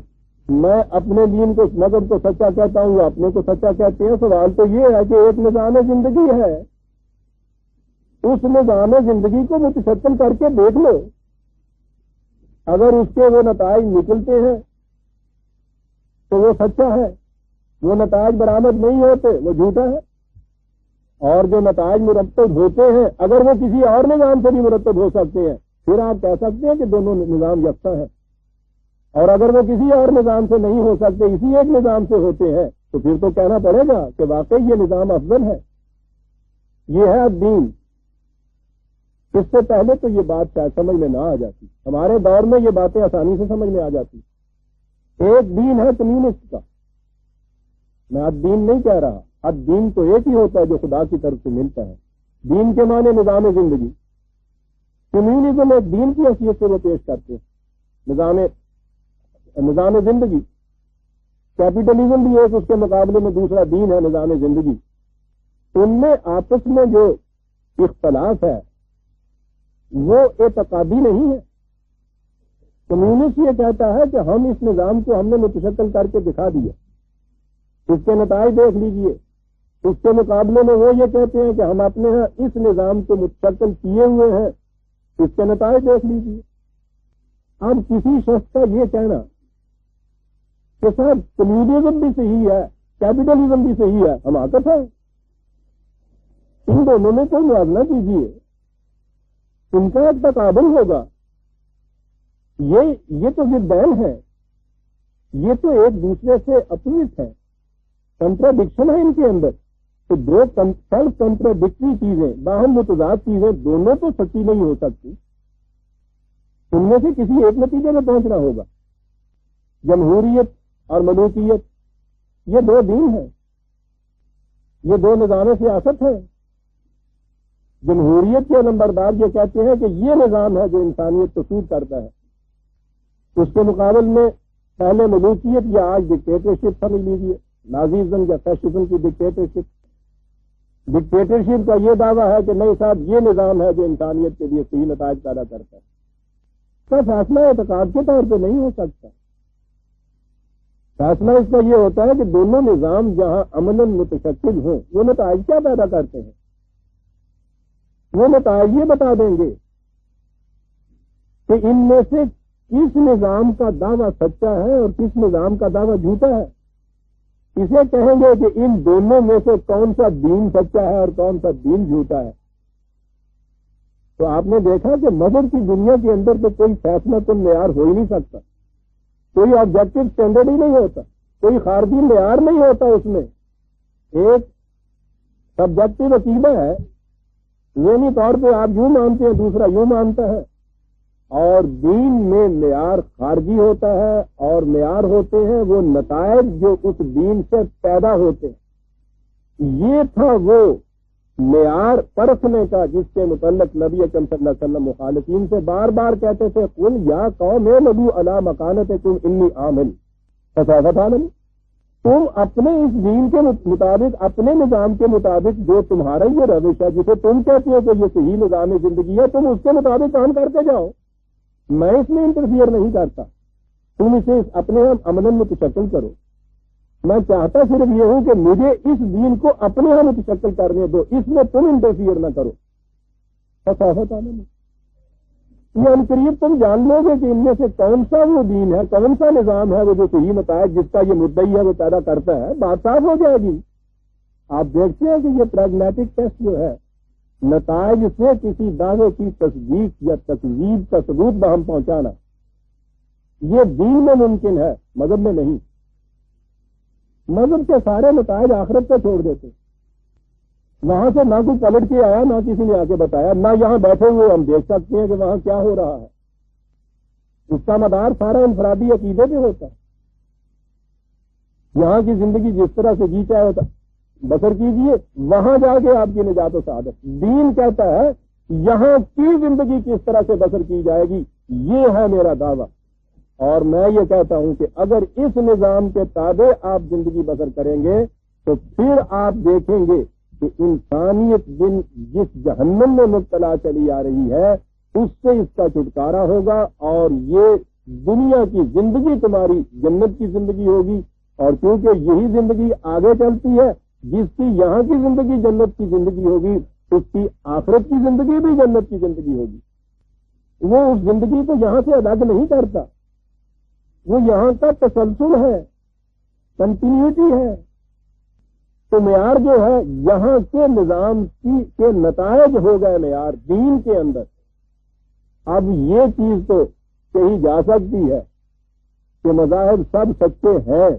Speaker 1: میں اپنے دین کو، مذہب کو سچا کہتا ہوں، اپنے کو سچا کہتے ہیں۔ سوال تو یہ ہے کہ ایک نظام زندگی ہے، اس نظام زندگی کو متشکل کر کے دیکھ لو، اگر اس کے وہ نتائج نکلتے ہیں تو وہ سچا ہے، وہ نتائج برآمد نہیں ہوتے وہ جھوٹا ہے، اور جو نتائج مرتب ہوتے ہیں اگر وہ کسی اور نظام سے بھی مرتب ہو سکتے ہیں پھر آپ کہہ سکتے ہیں کہ دونوں نظام یکساں ہیں، اور اگر وہ کسی اور نظام سے نہیں ہو سکتے، اسی ایک نظام سے ہوتے ہیں، تو پھر تو کہنا پڑے گا کہ واقعی یہ نظام افضل ہے، یہ ہے الدین۔ اس سے پہلے تو یہ بات شاید سمجھ میں نہ آ جاتی، ہمارے دور میں یہ باتیں آسانی سے سمجھ میں آ جاتی۔ ایک دین ہے کمیونسٹ کا، میں الدین نہیں کہہ رہا، الدین تو ایک ہی ہوتا ہے جو خدا کی طرف سے ملتا ہے۔ دین کے معنی نظام زندگی، کمیونزم ایک دین کی حیثیت سے وہ پیش کرتے ہیں، نظام زندگی۔ کیپیٹلزم بھی ایک اس کے مقابلے میں دوسرا دین ہے، نظام زندگی۔ ان میں آپس میں جو اختلاف ہے وہ اعتقادی نہیں ہے۔ کمیونسٹ یہ کہتا ہے کہ ہم اس نظام کو ہم نے متشکل کر کے دکھا دیا، اس کے نتائج دیکھ لیجئے، اس کے مقابلے میں وہ یہ کہتے ہیں کہ ہم اپنے ہاں اس نظام کو مستقل کیے ہوئے ہیں، اس کے نتائج دیکھ لیجیے۔ اب کسی شخص کا یہ کہنا کہ صاحب کمیونزم بھی صحیح ہے، کیپٹلزم بھی صحیح ہے، حماقت ہے۔ ان دونوں میں کوئی موازنہ کیجیے، ان کا ایک تقابل ہوگا۔ یہ تو ضدین ہے، یہ تو ایک دوسرے سے اپوزٹ ہے، کنٹراڈکشن ہے ان کے اندر۔ تو دو سیلف کنٹراڈکٹری چیزیں، باہم متضاد چیزیں، دونوں تو سچی نہیں ہو سکتی، ان میں سے کسی ایک نتیجے میں پہنچنا ہوگا۔ جمہوریت اور ملوکیت یہ دو دین ہیں، یہ دو نظام سیاست ہیں۔ جمہوریت کے نمبردار یہ کہتے ہیں کہ یہ نظام ہے جو انسانیت کو سود کرتا ہے، اس کے مقابل میں پہلے ملوکیت یا آج ڈکٹیٹرشپ سمجھ لیجیے، نازیزم یا فیشزم کی ڈکٹیٹرشپ۔ ڈکٹیٹرشپ کا یہ دعویٰ ہے کہ نہیں صاحب یہ نظام ہے جو انسانیت کے لیے صحیح نتائج پیدا کرتا ہے، اس کا فیصلہ اعتقاد کے طور پہ نہیں ہو سکتا۔ فیصلہ اس کا یہ ہوتا ہے کہ دونوں نظام جہاں عملاً متشکل ہوں، وہ نتائج کیا پیدا کرتے ہیں، وہ نتائج یہ بتا دیں گے کہ ان میں سے کس نظام کا دعویٰ سچا ہے اور کس نظام کا دعویٰ جھوٹا ہے۔ اسے کہیں گے کہ ان دونوں میں سے کون سا دین سچا ہے اور کون سا دین جھوٹا ہے۔ تو آپ نے دیکھا کہ مذہب کی دنیا کے اندر تو کوئی فیصلہ کن معیار ہو ہی نہیں سکتا، کوئی آبجیکٹو اسٹینڈرڈ ہی نہیں ہوتا، کوئی خارجی معیار نہیں ہوتا اس میں۔ ایک سبجیکٹو عقیدہ ہے، ذہنی طور پہ آپ یوں مانتے ہیں، دوسرا یوں مانتا ہے، اور دین میں معیار خارجی ہوتا ہے، اور معیار ہوتے ہیں وہ نتائج جو اس دین سے پیدا ہوتے ہیں۔ یہ تھا وہ معیار پرکھنے کا جس کے متعلق نبی اکرم صلی اللہ علیہ وسلم مخالفین سے بار بار کہتے تھے، قل یا قوم نبو علی مکانتکم انی عامل فسوف تعلمون۔ تم اپنے اس دین کے مطابق، اپنے نظام کے مطابق، جو تمہارا یہ روش ہے جسے تم کہتے ہو کہ یہ صحیح نظام زندگی ہے، تم اس کے مطابق کام کرتے جاؤ، میں اس میں انٹرفیئر نہیں کرتا، تم اسے اپنے عملاً متشکل کرو۔ میں چاہتا صرف یہ ہوں کہ مجھے اس دین کو اپنے یہاں متشکل کرنے دو، اس میں تم انٹرفیئر نہ کرو۔ فسوف تعلمون، یہ عنقریب تم جان لو گے کہ ان میں سے کون سا وہ دین ہے، کون سا نظام ہے وہ جو صحیح نتائج جس کا یہ مدعی ہے وہ پیدا کرتا ہے۔ بات صاف ہو جائے گی۔ آپ دیکھتے ہیں کہ یہ پریگمیٹک ٹیسٹ جو ہے، نتائج سے کسی دعوے کی تصدیق یا تکذیب کا ثبوت بہم پہنچانا، یہ دین میں ممکن ہے، مذہب میں نہیں۔ مذہب کے سارے نتائج آخرت پہ چھوڑ دیتے، وہاں سے نہ کوئی پلٹ کے آیا، نہ کسی نے آ کے بتایا، نہ یہاں بیٹھے ہوئے ہم دیکھ سکتے ہیں کہ وہاں کیا ہو رہا ہے۔ اس کا مدار سارا انفرادی عقیدے پہ ہوتا ہے۔ یہاں کی زندگی جس طرح سے جی چاہے ہوتا بسر کیجئے، وہاں جا کے آپ کی نجات و سعادت۔ دین کہتا ہے یہاں کی زندگی کس طرح سے بسر کی جائے گی، یہ ہے میرا دعویٰ۔ اور میں یہ کہتا ہوں کہ اگر اس نظام کے تابع آپ زندگی بسر کریں گے تو پھر آپ دیکھیں گے کہ انسانیت جس جہنم میں مبتلا چلی آ رہی ہے اس سے اس کا چھٹکارا ہوگا، اور یہ دنیا کی زندگی تمہاری جنت کی زندگی ہوگی۔ اور کیونکہ یہی زندگی آگے چلتی ہے، جس کی یہاں کی زندگی جنت کی زندگی ہوگی، اس کی آخرت کی زندگی بھی جنت کی زندگی ہوگی۔ وہ اس زندگی کو یہاں سے الگ نہیں کرتا، وہ یہاں کا تسلسل ہے، کنٹینیوٹی ہے۔ تو معیار جو ہے یہاں کے نظام کے نتائج ہو گئے معیار دین کے اندر۔ اب یہ چیز تو کہی جا سکتی ہے کہ مذاہب سب سچے ہیں،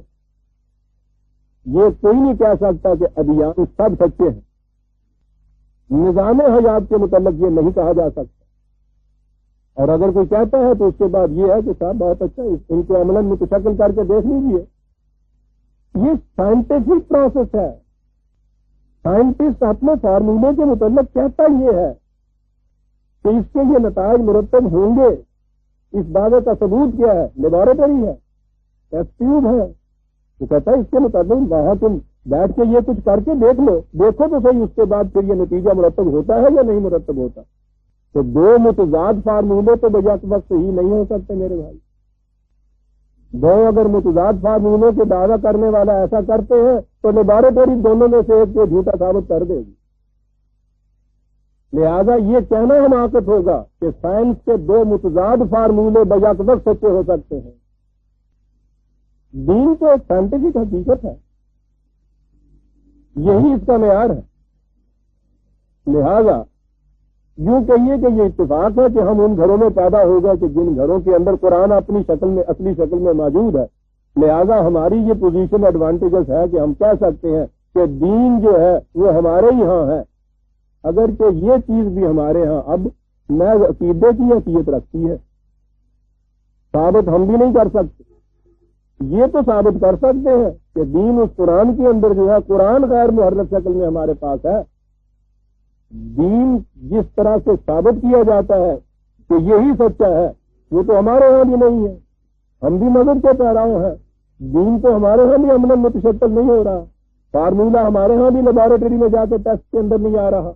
Speaker 1: یہ کوئی نہیں کہہ سکتا کہ ادیان سب سچے ہیں۔ نظام حیات کے متعلق یہ نہیں کہا جا سکتا، اور اگر کوئی کہتا ہے تو اس کے بعد یہ ہے کہ صاحب بہت اچھا، ان کو عملاً متشکل کر کے دیکھ لیجیے۔ یہ سائنٹیفک پروسیس ہے۔ سائنٹسٹ اپنے فارمولے کے متعلق کہتا یہ ہے کہ اس کے یہ نتائج مرتب ہوں گے۔ اس دعوے کا ثبوت کیا ہے؟ لیبارٹری ہے، ٹیسٹ ٹیوب ہے۔ تو کہتا ہے اس کے مطابق وہاں تم بیٹھ کے یہ کچھ کر کے دیکھ لو، دیکھو تو صحیح، اس کے بعد پھر یہ نتیجہ مرتب ہوتا ہے یا نہیں مرتب ہوتا۔ تو دو متضاد فارمولے تو بیک وقت صحیح نہیں ہو سکتے میرے بھائی۔ دو اگر متضاد فارمولوں کے دعویٰ کرنے والا ایسا کرتے ہیں تو لیبارٹری دونوں میں سے ایک کو جھوٹا ثابت کر دے گی. لہذا یہ کہنا حماقت ہوگا کہ سائنس کے دو متضاد فارمولے بیک وقت سچے ہو سکتے ہیں. دین تو ایک سائنٹیفک حقیقت ہے، یہی اس کا معیار ہے. لہذا یوں کہیے کہ یہ اتفاق ہے کہ ہم ان گھروں میں پیدا ہو گئے کہ جن گھروں کے اندر قرآن اپنی شکل میں، اصلی شکل میں موجود ہے. لہذا ہماری یہ پوزیشن ایڈوانٹیجز ہے کہ ہم کہہ سکتے ہیں کہ دین جو ہے وہ ہمارے ہی ہاں ہے، اگرچہ یہ چیز بھی ہمارے ہاں اب محض عقیدے کی حیثیت رکھتی ہے. ثابت ہم بھی نہیں کر سکتے، یہ تو ثابت کر سکتے ہیں کہ دین اس قرآن کے اندر جو ہے، قرآن غیر محرف شکل میں ہمارے پاس ہے. دین جس طرح سے ثابت کیا جاتا ہے کہ یہی سچا ہے، وہ تو ہمارے ہاں بھی نہیں ہے. ہم بھی مذہب کے پیراؤ ہیں، دین تو ہمارے ہاں بھی عملاً متشکل نہیں ہو رہا. فارمولہ ہمارے ہاں بھی لیبارٹری میں جا کے ٹیسٹ کے اندر نہیں آ رہا.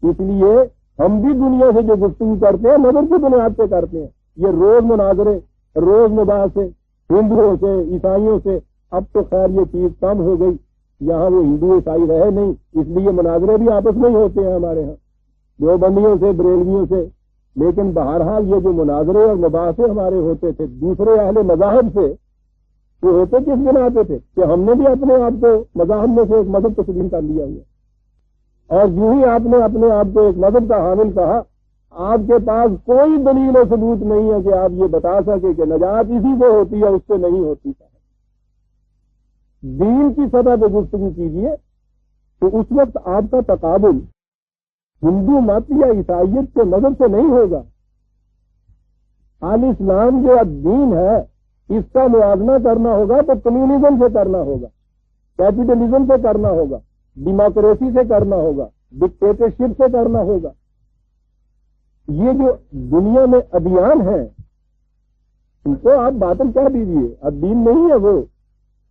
Speaker 1: اس لیے ہم بھی دنیا سے جو گفتگو کرتے ہیں مذہب کی بنیاد پہ کرتے ہیں. یہ روز مناظرے، روز مباحثے ہندوؤں سے، عیسائیوں سے. اب تو خیر یہ چیز کم ہو گئی، یہاں وہ ہندو عیسائی رہے نہیں، اس لیے مناظرے بھی آپس میں ہی ہوتے ہیں ہمارے ہاں، دیوبندیوں سے، بریلویوں سے. لیکن بہرحال یہ جو مناظرے اور مباحثے ہمارے ہوتے تھے دوسرے اہل مذاہب سے، وہ ہوتے کس بنا پہ تھے کہ ہم نے بھی اپنے آپ کو مذاہب میں سے ایک مذہب تسلیم کر لیا ہوا. اور یوں ہی آپ نے اپنے آپ کو ایک مذہب کا حامل کہا. آپ کے پاس کوئی دلیل و ثبوت نہیں ہے کہ آپ یہ بتا سکے کہ نجات اسی سے ہوتی ہے، اس سے نہیں ہوتی. دین کی سطح پہ گفتگو کیجیے تو اس وقت آپ کا تقابل ہندو مت یا عیسائیت کے مذہب سے نہیں ہوگا. اسلام جو دین ہے اس کا موازنہ کرنا ہوگا تو کمیونزم سے کرنا ہوگا، کیپٹلزم سے کرنا ہوگا، ڈیموکریسی سے کرنا ہوگا، ڈکٹیٹرشپ سے کرنا ہوگا. یہ جو دنیا میں ادیان ہیں ان کو آپ باطل کہہ دیجیے، دین نہیں ہے وہ،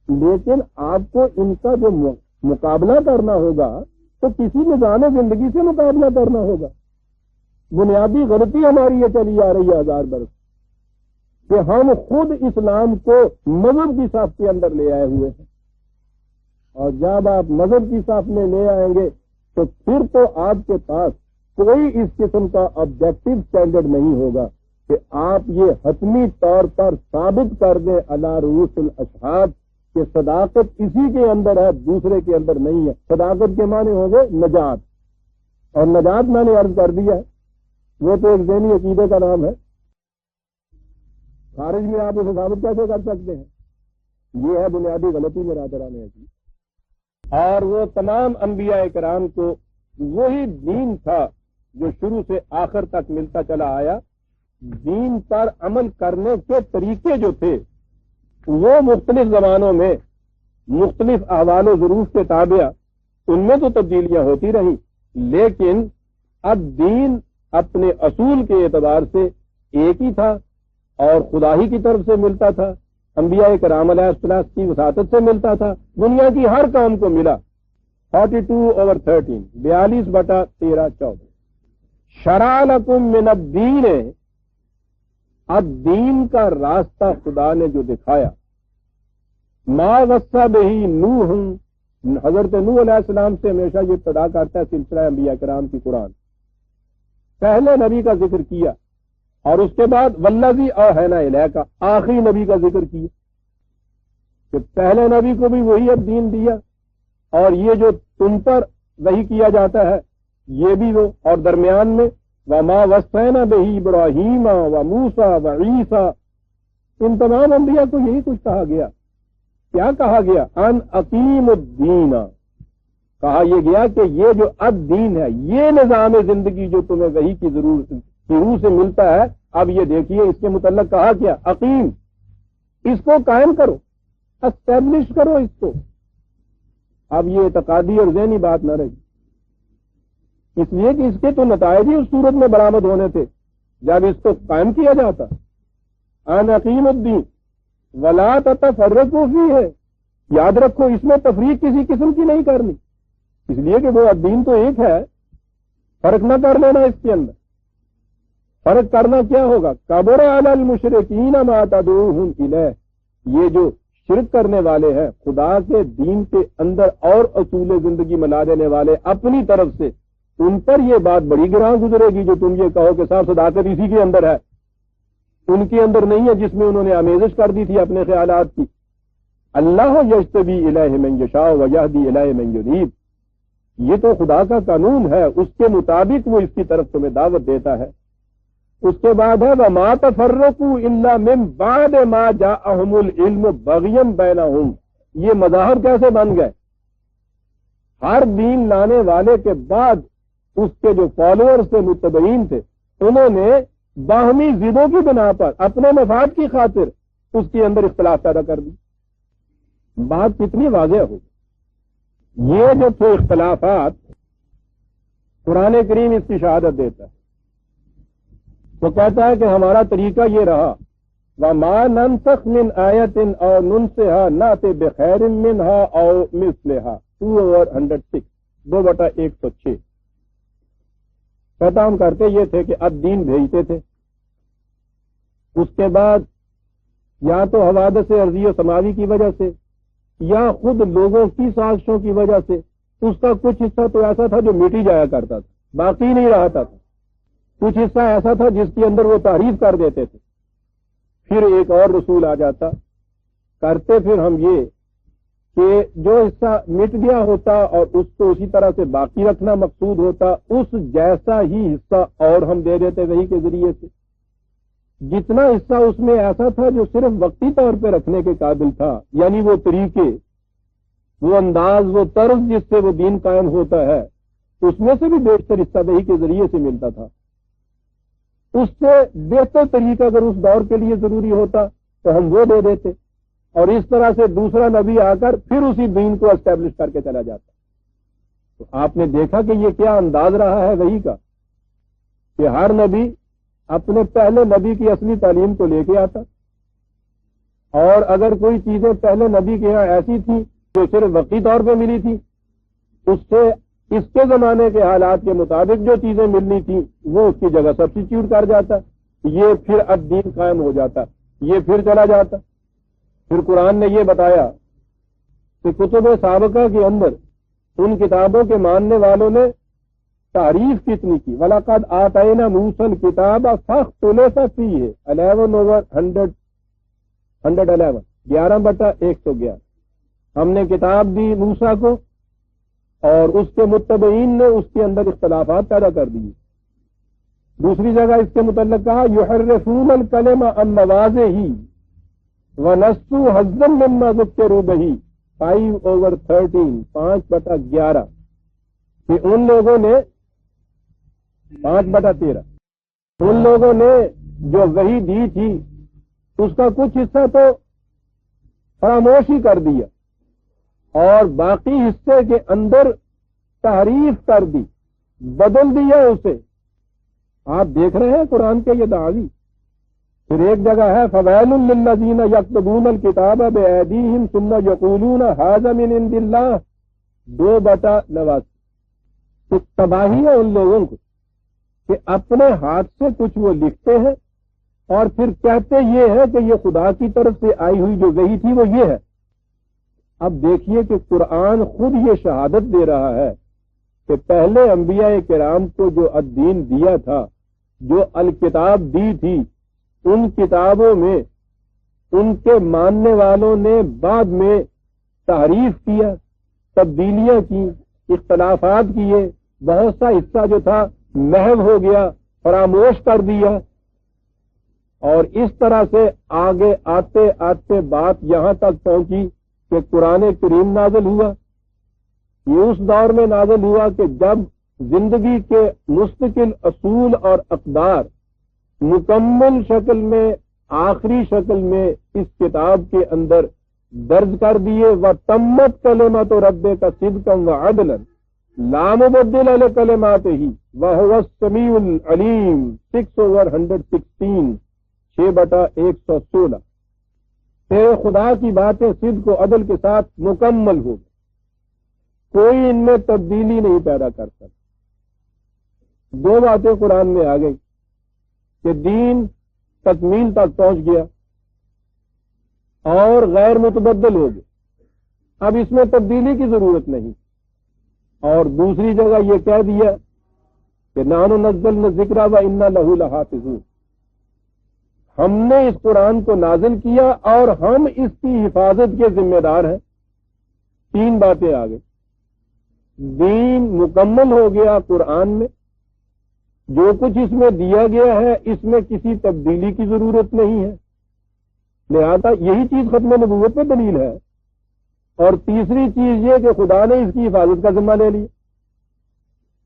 Speaker 1: لیکن آپ کو ان کا جو مقابلہ کرنا ہوگا تو کسی نظام زندگی سے مقابلہ کرنا ہوگا. بنیادی غلطی ہماری یہ چلی آ رہی ہے 1000 برس کہ ہم خود اسلام کو مذہب کی صف کے اندر لے آئے ہوئے ہیں. اور جب آپ مذہب کی صف میں لے آئیں گے تو پھر تو آپ کے پاس کوئی اس قسم کا آبجیکٹو سٹینڈرڈ نہیں ہوگا کہ آپ یہ حتمی طور پر ثابت کر دیں علی رؤوس الاشہاد کہ صداقت اسی کے اندر ہے، دوسرے کے اندر نہیں ہے. صداقت کے معنی ہوں گے نجات، اور نجات میں نے عرض کر دیا ہے وہ تو ایک ذہنی عقیدے کا نام ہے. خارج میں آپ اسے ثابت کیسے کر سکتے ہیں؟ یہ ہے بنیادی غلطی برادران عزیز. اور وہ تمام انبیاء کرام کو وہی دین تھا جو شروع سے آخر تک ملتا چلا آیا. دین پر عمل کرنے کے طریقے جو تھے وہ مختلف زمانوں میں مختلف احوال و ظروف کے تابع ان میں تو تبدیلیاں ہوتی رہیں، لیکن اب دین اپنے اصول کے اعتبار سے ایک ہی تھا اور خدا ہی کی طرف سے ملتا تھا، انبیاء کرام علیہ السلام کی وساطت سے ملتا تھا، دنیا کی ہر قوم کو ملا. 42/13 42/13-14 شرع لکم من الدین. اب دین کا راستہ خدا نے جو دکھایا، ما وصى بہ نوح، حضرت نوح علیہ السلام سے ہمیشہ یہ ابتدا کرتا ہے سلسلہ انبیاء کرام کی قرآن. پہلے نبی کا ذکر کیا اور اس کے بعد والذی اوحینا الیک، آخری نبی کا ذکر کیا کہ پہلے نبی کو بھی وہی اب دین دیا اور یہ جو تم پر وحی کیا جاتا ہے یہ بھی وہ، اور درمیان میں وما وصینا بہ ابراہیم وموسیٰ وعیسیٰ، ان تمام انبیاء کو یہی کچھ کہا گیا. کیا کہا گیا؟ ان اقیم الدین. کہا یہ گیا کہ یہ جو اب دین ہے، یہ نظام زندگی جو تمہیں وحی کی ضرورت کی روح سے ملتا ہے، اب یہ دیکھیے اس کے متعلق کہا کیا؟ اقیم، اس کو قائم کرو، اسٹیبلش کرو اس کو. اب یہ اعتقادی اور ذہنی بات نہ رہی، اس لیے کہ اس کے تو نتائج ہی اس صورت میں برآمد ہونے تھے جب اس کو قائم کیا جاتا. ان اقیم الدین ولا تتفرقوا فیہ، یاد رکھو اس میں تفریق کسی قسم کی نہیں کرنی، اس لیے کہ وہ دین تو ایک ہے، فرق نہ کر لینا اس کے اندر. فرق کرنا کیا ہوگا؟ کبر علی المشرکین ما تدعوہم الیہ، یہ جو شرک کرنے والے ہیں، خدا کے دین کے اندر اور اصول زندگی ملا دینے والے اپنی طرف سے، ان پر یہ بات بڑی گراں گزرے گی جو تم یہ کہو کہ صاحب صداقت اسی کے اندر ہے، ان کے اندر نہیں ہے جس میں انہوں نے آمیزش کر دی تھی اپنے خیالات کی۔ اللہ یجتبی الیہ من یشاء ویہدی الیہ من ینیب، یہ تو خدا کا قانون ہے، اس کے مطابق وہ اس کی طرف تمہیں دعوت دیتا ہے۔ اس کے بعد ہے وَمَا تَفَرَّقُوا إِلَّا مِن بَعْدِ مَا جَاءَهُمُ الْعِلْمُ بَغْيًا بَيْنَهُمْ، یہ مظاہر کیسے بن گئے؟ ہر دین لانے والے کے بعد اس کے جو فالوورز تھے، متبعین تھے، انہوں نے باہمی ضدوں کی بنا پر اپنے مفاد کی خاطر اس کے اندر اختلاف پیدا کر دی۔ بات کتنی واضح ہوگی؟ یہ جو تھے اختلافات، قرآن کریم اس کی شہادت دیتا ہے، وہ کہتا ہے کہ ہمارا طریقہ یہ رہا وَمَا نَنسَخْ مِنْ آیَةٍ أَوْ نُنْسِهَا نَأْتِ بِخَيْرٍ مِنْهَا أَوْ مِثْلِهَا 2/106 2/106 کہتا ہم کرتے یہ تھے کہ اب دین بھیجتے تھے، اس کے بعد یا تو حوادث ارضی و سماوی کی وجہ سے یا خود لوگوں کی سازشوں کی وجہ سے اس کا کچھ حصہ تو ایسا تھا جو مٹی جایا کرتا تھا، باقی نہیں رہتا تھا، کچھ حصہ ایسا تھا جس کے اندر وہ تعریف کر دیتے تھے، پھر ایک اور رسول آ جاتا، کرتے پھر ہم یہ کہ جو حصہ مٹ گیا ہوتا اور اس کو اسی طرح سے باقی رکھنا مقصود ہوتا، اس جیسا ہی حصہ اور ہم دے دیتے وہی کے ذریعے سے، جتنا حصہ اس میں ایسا تھا جو صرف وقتی طور پہ رکھنے کے قابل تھا، یعنی وہ طریقے، وہ انداز، وہ طرز جس سے وہ دین قائم ہوتا ہے، اس میں سے بھی بیشتر حصہ وہی کے ذریعے سے ملتا تھا۔ اس سے بہتر طریقہ اگر اس دور کے لیے ضروری ہوتا تو ہم وہ دے دیتے، اور اس طرح سے دوسرا نبی آ کر پھر اسی دین کو اسٹیبلش کر کے چلا جاتا۔ تو آپ نے دیکھا کہ یہ کیا انداز رہا ہے وہی کا، کہ ہر نبی اپنے پہلے نبی کی اصلی تعلیم کو لے کے آتا، اور اگر کوئی چیزیں پہلے نبی کے یہاں ایسی تھی جو صرف وقتی طور پہ ملی تھی، اس سے اس کے زمانے کے حالات کے مطابق جو چیزیں ملنی تھیں وہ اس کی جگہ سبسٹیچیوٹ کر جاتا، یہ پھر اب دین قائم ہو جاتا، یہ پھر چلا جاتا۔ پھر قرآن نے یہ بتایا کہ کتب سابقہ کے اندر ان کتابوں کے ماننے والوں نے تعریف کتنی کی، وَلَقَدْ آتَيْنَا مُوسَى الْكِتَابَ فَاخْتُلِفَ فِيهِ 11/111 11/111 ہم نے کتاب دی موسیٰ کو اور اس کے متبعین نے اس کے اندر اختلافات پیدا کر دیے۔ دوسری جگہ اس کے متعلق کہا یحرفون الکلم عن مواضعہ ونسوا حظا مما ذکروا بہ 5/13 5/11 کہ ان لوگوں نے 5/13 ان لوگوں نے جو وحی دی تھی اس کا کچھ حصہ تو فراموش ہی کر دیا اور باقی حصے کے اندر تحریف کر دی، بدل دیا اسے۔ آپ دیکھ رہے ہیں قرآن کے یہ دعوی۔ پھر ایک جگہ ہے فویل للذین یکتبون الکتاب بایدیہم ثم یقولون ھذا من عند اللہ 2/89 تو تباہی ہے ان لوگوں کو کہ اپنے ہاتھ سے کچھ وہ لکھتے ہیں اور پھر کہتے یہ ہے کہ یہ خدا کی طرف سے آئی ہوئی جو وحی تھی وہ یہ ہے۔ اب دیکھیے کہ قرآن خود یہ شہادت دے رہا ہے کہ پہلے انبیاء کرام کو جو الدین دیا تھا، جو الکتاب دی تھی، ان کتابوں میں ان کے ماننے والوں نے بعد میں تحریف کیا، تبدیلیاں کی، اختلافات کیے، بہت سا حصہ جو تھا محو ہو گیا، فراموش کر دیا، اور اس طرح سے آگے آتے آتے بات یہاں تک پہنچی کہ قرآن کریم نازل ہوا۔ یہ اس دور میں نازل ہوا کہ جب زندگی کے مستقل اصول اور اقدار مکمل شکل میں، آخری شکل میں اس کتاب کے اندر درج کر دیے، وَتَمَّتْ كَلِمَتُ رَبِّكَ صِدْقًا وَعَدْلًا لَا مُبَدِّلَ لِكَلِمَاتِهِ وَهُوَ السَّمِيعُ الْعَلِيمُ 6/116 6/116 تیرے خدا کی باتیں صدق و عدل کے ساتھ مکمل ہو گئی، کوئی ان میں تبدیلی نہیں پیدا کر سکتا۔ دو باتیں قرآن میں آ گئی کہ دین تکمیل تک پہنچ گیا، اور غیر متبدل ہو گئے، اب اس میں تبدیلی کی ضرورت نہیں۔ اور دوسری جگہ یہ کہہ دیا کہ نحن نزلنا الذکر وإنا لہ لحافظون، ہم نے اس قرآن کو نازل کیا اور ہم اس کی حفاظت کے ذمہ دار ہیں۔ تین باتیں آ گئی، دین مکمل ہو گیا قرآن میں، جو کچھ اس میں دیا گیا ہے اس میں کسی تبدیلی کی ضرورت نہیں ہے، لہذا یہی چیز ختم نبوت میں دلیل ہے۔ اور تیسری چیز یہ کہ خدا نے اس کی حفاظت کا ذمہ لے لیا،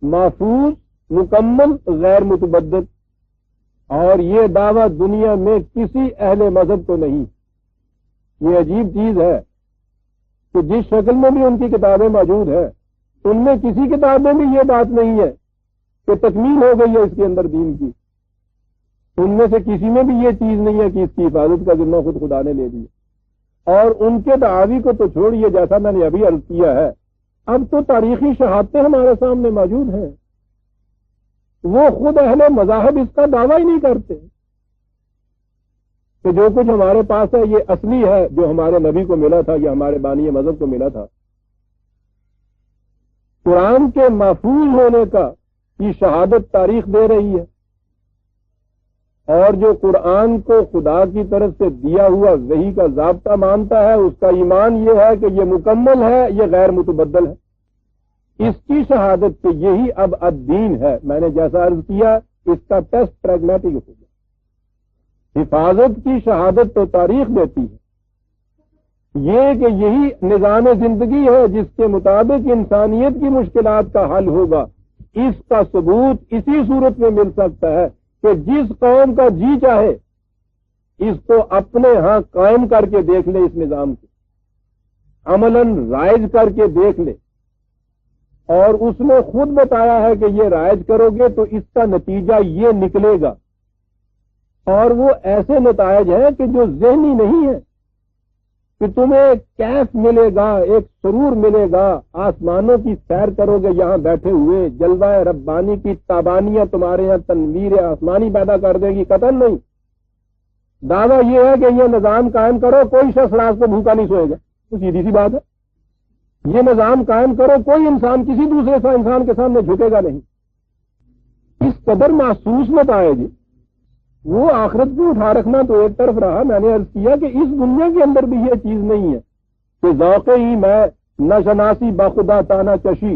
Speaker 1: محفوظ، مکمل، غیر متبدل۔ اور یہ دعویٰ دنیا میں کسی اہل مذہب کو نہیں۔ یہ عجیب چیز ہے کہ جس شکل میں بھی ان کی کتابیں موجود ہیں ان میں کسی کتاب میں بھی یہ بات نہیں ہے کہ تکمیل ہو گئی ہے اس کے اندر دین کی، ان میں سے کسی میں بھی یہ چیز نہیں ہے کہ اس کی حفاظت کا ذمہ خود خدا نے لے لیا۔ اور ان کے دعاوی کو تو چھوڑیے، جیسا میں نے ابھی عرض کیا ہے، اب تو تاریخی شہادتیں ہمارے سامنے موجود ہیں، وہ خود اہل مذاہب اس کا دعویٰ ہی نہیں کرتے کہ جو کچھ ہمارے پاس ہے یہ اصلی ہے، جو ہمارے نبی کو ملا تھا یا ہمارے بانی مذہب کو ملا تھا۔ قرآن کے محفوظ ہونے کا کی شہادت تاریخ دے رہی ہے، اور جو قرآن کو خدا کی طرف سے دیا ہوا وحی کا ضابطہ مانتا ہے اس کا ایمان یہ ہے کہ یہ مکمل ہے، یہ غیر متبدل ہے۔ اس کی شہادت کہ یہی اب الدین ہے، میں نے جیسا عرض کیا اس کا ٹیسٹ پریگمیٹک ہو گیا۔ حفاظت کی شہادت تو تاریخ دیتی ہے، یہ کہ یہی نظام زندگی ہے جس کے مطابق انسانیت کی مشکلات کا حل ہوگا، اس کا ثبوت اسی صورت میں مل سکتا ہے کہ جس قوم کا جی چاہے اس کو اپنے ہاں قائم کر کے دیکھ لے، اس نظام کو عملاً رائج کر کے دیکھ لے، اور اس نے خود بتایا ہے کہ یہ رائج کرو گے تو اس کا نتیجہ یہ نکلے گا، اور وہ ایسے نتائج ہیں کہ جو ذہنی نہیں ہے کہ تمہیں کیف ملے گا، ایک سرور ملے گا، آسمانوں کی سیر کرو گے یہاں بیٹھے ہوئے، جلوہ ربانی کی تابانیاں تمہارے یہاں تنویر آسمانی پیدا کر دے گی، قطعاً نہیں۔ دعویٰ یہ ہے کہ یہ نظام قائم کرو، کوئی شخص رات کو بھوکا نہیں سوئے گا، تو سیدھی سی بات ہے، یہ نظام قائم کرو، کوئی انسان کسی دوسرے سے انسان کے سامنے جھکے گا نہیں۔ اس قدر محسوس نتائج جی، وہ آخرت کو اٹھا رکھنا تو ایک طرف رہا، میں نے عرض کیا کہ اس دنیا کے اندر بھی یہ چیز نہیں ہے کہ ذوق ہی میں نہ شناسی باخدا تانا چشی،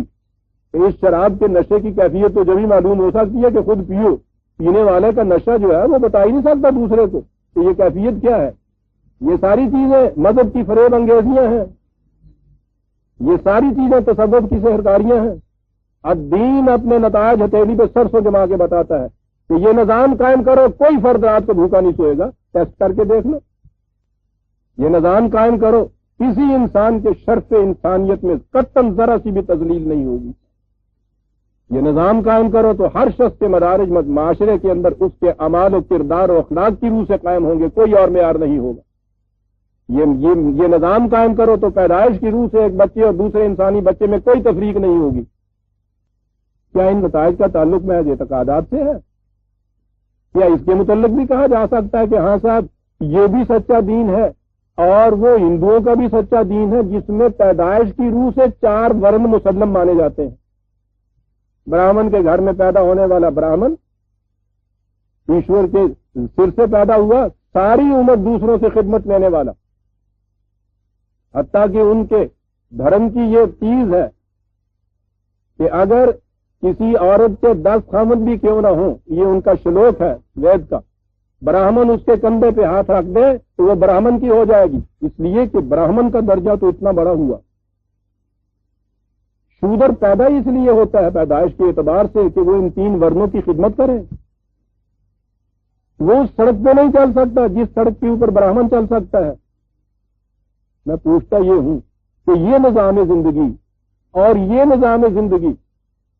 Speaker 1: اس شراب کے نشے کی کیفیت تو جبھی معلوم ہو سکتی ہے کہ خود پیو، پینے والے کا نشہ جو ہے وہ بتا ہی نہیں سکتا دوسرے کو کہ یہ کیفیت کیا ہے۔ یہ ساری چیزیں مذہب کی فریب انگیزیاں ہیں، یہ ساری چیزیں تصوف کی سحرکاریاں ہیں۔ الدین اپنے نتائج ہتھیلی پہ سرسوں جما کے بتاتا ہے کہ یہ نظام قائم کرو، کوئی فرد رات کو بھوکا نہیں سوئے گا، ٹیسٹ کر کے دیکھ لو۔ یہ نظام قائم کرو، کسی انسان کے شرف انسانیت میں قطعاً ذرا سی بھی تذلیل نہیں ہوگی۔ یہ نظام قائم کرو تو ہر شخص کے مدارج معاشرے کے اندر اس کے اعمال و کردار و اخلاق کی روح سے قائم ہوں گے، کوئی اور معیار نہیں ہوگا۔ یہ نظام قائم کرو تو پیدائش کی روح سے ایک بچے اور دوسرے انسانی بچے میں کوئی تفریق نہیں ہوگی۔ کیا ان نتائج کا تعلق محض اعتقادات سے ہے؟ کیا اس کے متعلق بھی کہا جا سکتا ہے کہ ہاں صاحب یہ بھی سچا دین ہے اور وہ ہندوؤں کا بھی سچا دین ہے جس میں پیدائش کی روح سے 4 ورن مسلم مانے جاتے ہیں؟ براہمن کے گھر میں پیدا ہونے والا براہمن ایشور کے سر سے پیدا ہوا، ساری عمر دوسروں سے خدمت لینے والا، حتیٰ کہ ان کے دھرم کی یہ چیز ہے کہ اگر کسی عورت کے 10 خامد بھی کیوں نہ ہوں، یہ ان کا شلوک ہے وید کا، براہمن اس کے کندھے پہ ہاتھ رکھ دے تو وہ براہمن کی ہو جائے گی، اس لیے کہ براہمن کا درجہ تو اتنا بڑا ہوا۔ شودر پیدا اس لیے ہوتا ہے پیدائش کے اعتبار سے کہ وہ ان 3 ورنوں کی خدمت کرے، وہ اس سڑک پہ نہیں چل سکتا جس سڑک کے اوپر براہمن چل سکتا ہے۔ میں پوچھتا یہ ہوں کہ یہ نظام زندگی اور یہ نظام زندگی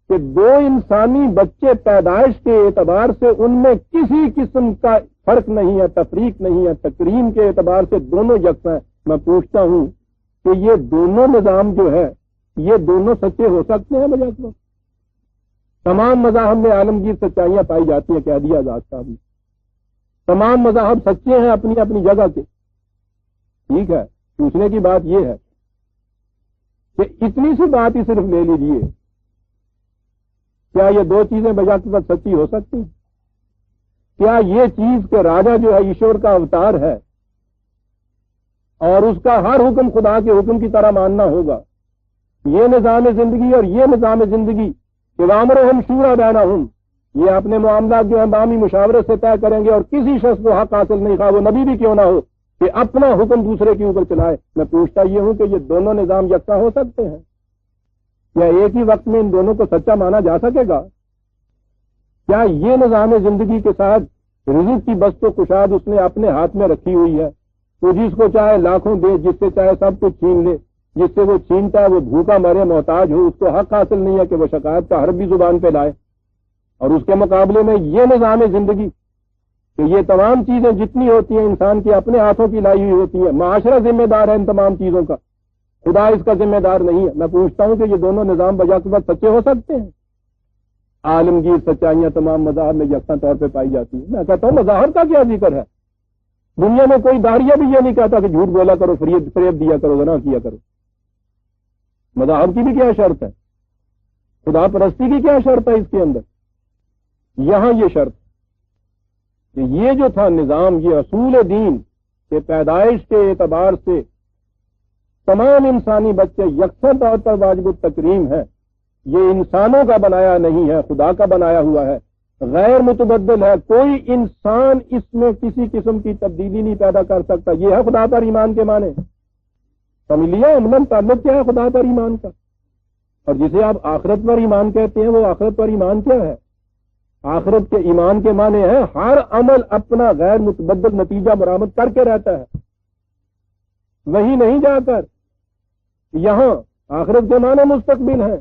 Speaker 1: کہ 2 انسانی بچے پیدائش کے اعتبار سے ان میں کسی قسم کا فرق نہیں ہے، تفریق نہیں ہے، تکریم کے اعتبار سے دونوں یکساں ہیں، میں پوچھتا ہوں کہ یہ دونوں نظام جو ہے یہ دونوں سچے ہو سکتے ہیں؟ بجائے تمام مذاہب میں عالمگیر سچائیاں پائی جاتی ہیں، کہہ دیا آزاد صاحب نے، تمام مذاہب سچے ہیں اپنی اپنی جگہ کے، ٹھیک ہے، پوچھنے کی بات یہ ہے کہ اتنی سی بات ہی صرف لے لیجیے، کیا یہ دو چیزیں بجا کے وقت سچی ہو سکتی؟ کیا یہ چیز کہ راجا جو ہے ایشور کا اوتار ہے اور اس کا ہر حکم خدا کے حکم کی طرح ماننا ہوگا، یہ نظام زندگی اور یہ نظام زندگی کہ وامرہم شورا بینہم، یہ اپنے معاملات جو ہیں باہمی مشاورت سے طے کریں گے اور کسی شخص کو حق حاصل نہیں، خواہ وہ نبی بھی کیوں نہ ہو، کہ اپنا حکم دوسرے کے اوپر چلائے۔ میں پوچھتا یہ ہوں کہ یہ دونوں نظام یکساں ہو سکتے ہیں؟ کیا ایک ہی وقت میں ان دونوں کو سچا مانا جا سکے گا؟ کیا یہ نظام زندگی کے ساتھ رزق کی بست و کشاد اس نے اپنے ہاتھ میں رکھی ہوئی ہے، تو جس کو چاہے لاکھوں دے، جس سے چاہے سب کچھ چھین لے، جس سے وہ چھینتا ہے وہ بھوکا مرے محتاج ہو، اس کو حق حاصل نہیں ہے کہ وہ شکایت کا حرف بھی زبان پہ لائے؟ اور اس کے مقابلے میں یہ نظام زندگی کہ یہ تمام چیزیں جتنی ہوتی ہیں انسان کی اپنے ہاتھوں کی لائی ہوئی ہوتی ہیں، معاشرہ ذمہ دار ہے ان تمام چیزوں کا، خدا اس کا ذمہ دار نہیں ہے۔ میں پوچھتا ہوں کہ یہ دونوں نظام بجا کے وقت سچے ہو سکتے ہیں؟ عالمگیر سچائیاں تمام مذاہب میں یکساں طور پہ پائی جاتی ہیں۔ میں کہتا ہوں مظاہر کا کیا ذکر ہے؟ دنیا میں کوئی داڑیا بھی یہ نہیں کہتا کہ جھوٹ بولا کرو، فریب دیا کرو، زنا کیا کرو۔ مذاہب کی بھی کیا شرط ہے؟ خدا پرستی کی کیا شرط ہے اس کے اندر؟ یہاں یہ شرط کہ یہ جو تھا نظام، یہ اصول دین کے پیدائش کے اعتبار سے تمام انسانی بچے یکساں طور پر واجب التکریم ہے، یہ انسانوں کا بنایا نہیں ہے، خدا کا بنایا ہوا ہے، غیر متبدل ہے، کوئی انسان اس میں کسی قسم کی تبدیلی نہیں پیدا کر سکتا۔ یہ ہے خدا پر ایمان کے معنی۔ سمجھ لیا عملاً تعلق کیا ہے خدا پر ایمان کا؟ اور جسے آپ آخرت پر ایمان کہتے ہیں، وہ آخرت پر ایمان کیا ہے؟ آخرت کے ایمان کے معنی ہے ہر عمل اپنا غیر متبدل نتیجہ برآمد کر کے رہتا ہے، وہی نہیں جا کر یہاں آخرت کے معنی مستقبل ہے،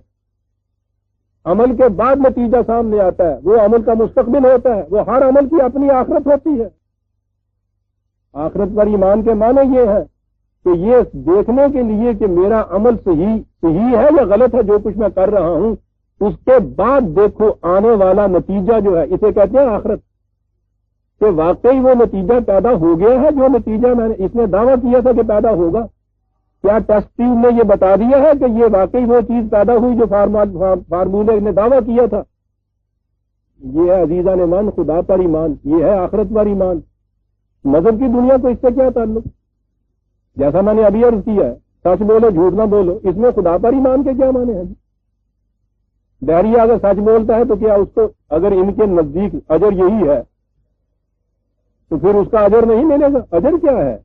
Speaker 1: عمل کے بعد نتیجہ سامنے آتا ہے، وہ عمل کا مستقبل ہوتا ہے، وہ ہر عمل کی اپنی آخرت ہوتی ہے۔ آخرت پر ایمان کے معنی یہ ہے کہ یہ دیکھنے کے لیے کہ میرا عمل صحیح ہے یا غلط ہے، جو کچھ میں کر رہا ہوں، اس کے بعد دیکھو آنے والا نتیجہ جو ہے، اسے کہتے ہیں آخرت، کہ واقعی وہ نتیجہ پیدا ہو گیا ہے جو نتیجہ اس نے دعویٰ کیا تھا کہ پیدا ہوگا۔ کیا ٹیسٹ ٹیوب نے یہ بتا دیا ہے کہ یہ واقعی وہ چیز پیدا ہوئی جو فارمولے نے دعویٰ کیا تھا؟ یہ ہے عزیزان من خدا پر ایمان، یہ ہے آخرت پر ایمان۔ مذہب کی دنیا کو اس سے کیا تعلق؟ جیسا میں نے ابھی عرض کیا ہے، سچ بولو جھوٹ نہ بولو، اس میں خدا پر ایمان کے کیا معنی ہیں؟ ڈہری اگر سچ بولتا ہے تو کیا اس کو اگر ان کے نزدیک اجر یہی ہے تو پھر اس کا اجر نہیں ملے گا؟ اجر کیا ہے؟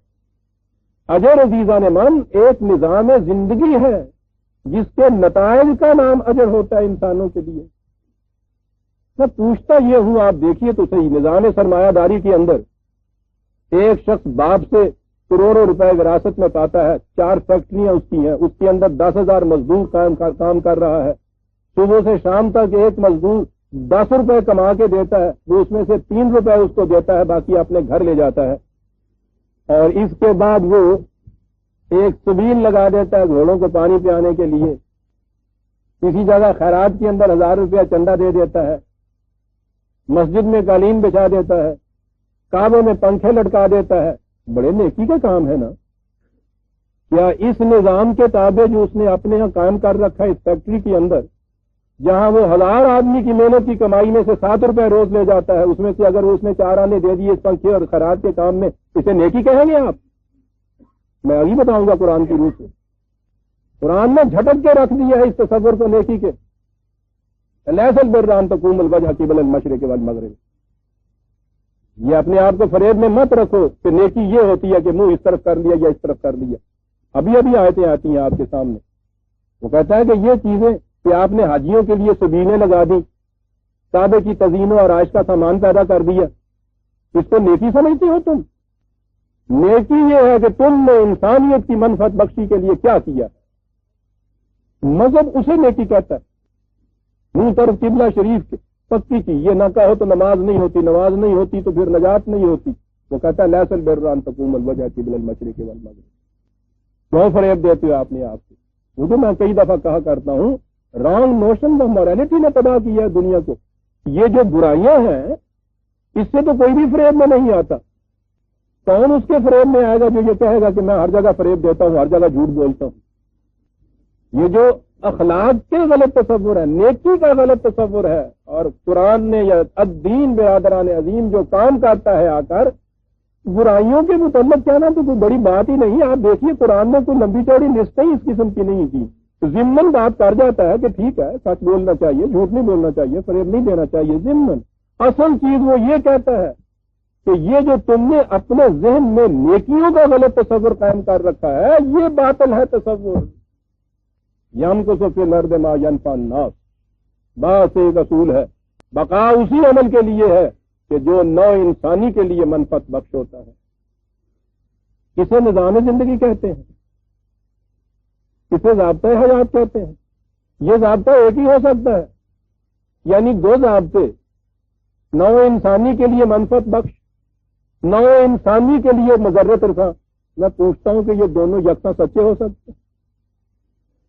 Speaker 1: اجر عزیزان من ایک نظام زندگی ہے جس کے نتائج کا نام اجر ہوتا ہے انسانوں کے لیے۔ میں پوچھتا یہ ہوں، آپ دیکھیے تو صحیح، نظام سرمایہ داری کے اندر ایک شخص باپ سے کروڑوں روپے وراثت میں پاتا ہے، 4 فیکٹریاں اس کی ہیں، اس کے اندر 10,000 مزدور کام کر رہا ہے، صبح سے شام تک ایک مزدور 10 روپے کما کے دیتا ہے، وہ اس میں سے 3 روپے اس کو دیتا ہے، باقی اپنے گھر لے جاتا ہے، اور اس کے بعد وہ ایک سبیل لگا دیتا ہے گھوڑوں کو پانی پلانے کے لیے، کسی جگہ خیرات کے اندر 1000 روپیہ چندہ دے دیتا ہے، مسجد میں قالین بچھا دیتا ہے، کعبے میں پنکھے لٹکا دیتا ہے۔ بڑے نیکی کا کام ہے نا؟ کیا اس نظام کے تابع جو اس نے اپنے یہاں قائم کر رکھا ہے اس فیکٹری کے اندر، جہاں وہ 1000 آدمی کی محنت کی کمائی میں سے 7 روپے روز لے جاتا ہے، اس میں سے اگر اس نے 4 آنے دے دیے اس پنکھے اور خیرات کے کام میں، اسے نیکی کہیں گے آپ؟ میں ابھی بتاؤں گا قرآن کی روح سے، قرآن نے جھٹک کے رکھ دیا ہے اس تصور کو نیکی کے، لیس البر ان تقوم الوجہ قبل المشرق والمغرب۔ یہ اپنے آپ کو فریب میں مت رکھو کہ نیکی یہ ہوتی ہے کہ منہ اس طرف کر لیا یا اس طرف کر لیا۔ ابھی آیتیں آتی ہیں آپ کے سامنے، وہ کہتا ہے کہ یہ چیزیں کہ آپ نے حاجیوں کے لیے سبیلیں لگا دی، کعبے کی تزئین و آرائش کا سامان پیدا کر دیا، اس کو نیکی سمجھتے ہو تم؟ نیکی یہ ہے کہ تم نے انسانیت کی منفعت بخشی کے لیے کیا کیا۔ مذہب اسے نیکی کہتا ہے، منہ طرف قبلہ شریف کے پکی کی، یہ نہ کہو تو نماز نہیں ہوتی، نماز نہیں ہوتی تو پھر نجات نہیں ہوتی۔ وہ کہتا ہے لیس البر ان تقوم الوجہ قبل المشرق والمغرب۔ کیوں فریب دیتے ہو آپ نے آپ کو؟ وہ تو میں کئی دفعہ کہا کرتا ہوں، رانگ نوشن آف مورالٹی نے تباہ کیا ہے دنیا کو۔ یہ جو برائیاں ہیں اس سے تو کوئی بھی فریب میں نہیں آتا، کون اس کے فریب میں آئے گا جو یہ کہے گا کہ میں ہر جگہ فریب دیتا ہوں، ہر جگہ جھوٹ بولتا ہوں؟ یہ جو اخلاق کے غلط تصور ہے، نیکی کا غلط تصور ہے، اور قرآن نے یا الدین برادران عظیم جو کام کرتا ہے آ کر برائیوں کے متعلق کہنا تو کوئی بڑی بات ہی نہیں ہے۔ آپ دیکھیے قرآن نے کوئی لمبی چوڑی لسٹ ہی اس قسم کی نہیں کی، ضمن بات کر جاتا ہے کہ ٹھیک ہے سچ بولنا چاہیے، جھوٹ نہیں بولنا چاہیے، فریب نہیں دینا چاہیے، ضمن اصل چیز وہ یہ کہتا ہے کہ یہ جو تم نے اپنے ذہن میں نیکیوں کا غلط تصور قائم کر رکھا ہے یہ باطل ہے تصور۔ یم کو سب الارض ما ینفع الناس، بات ایک اصول ہے، بقا اسی عمل کے لیے ہے کہ جو نو انسانی کے لیے منفعت بخش ہوتا ہے۔ اسے نظام زندگی کہتے ہیں، اسے ضابطۂ حیات کہتے ہیں۔ یہ ضابطہ ایک ہی ہو سکتا ہے، یعنی دو ضابطے، نو انسانی کے لیے منفعت بخش، نو انسانی کے لیے مضرت رساں۔ میں پوچھتا ہوں کہ یہ دونوں یکساں سچے ہو سکتے ہیں؟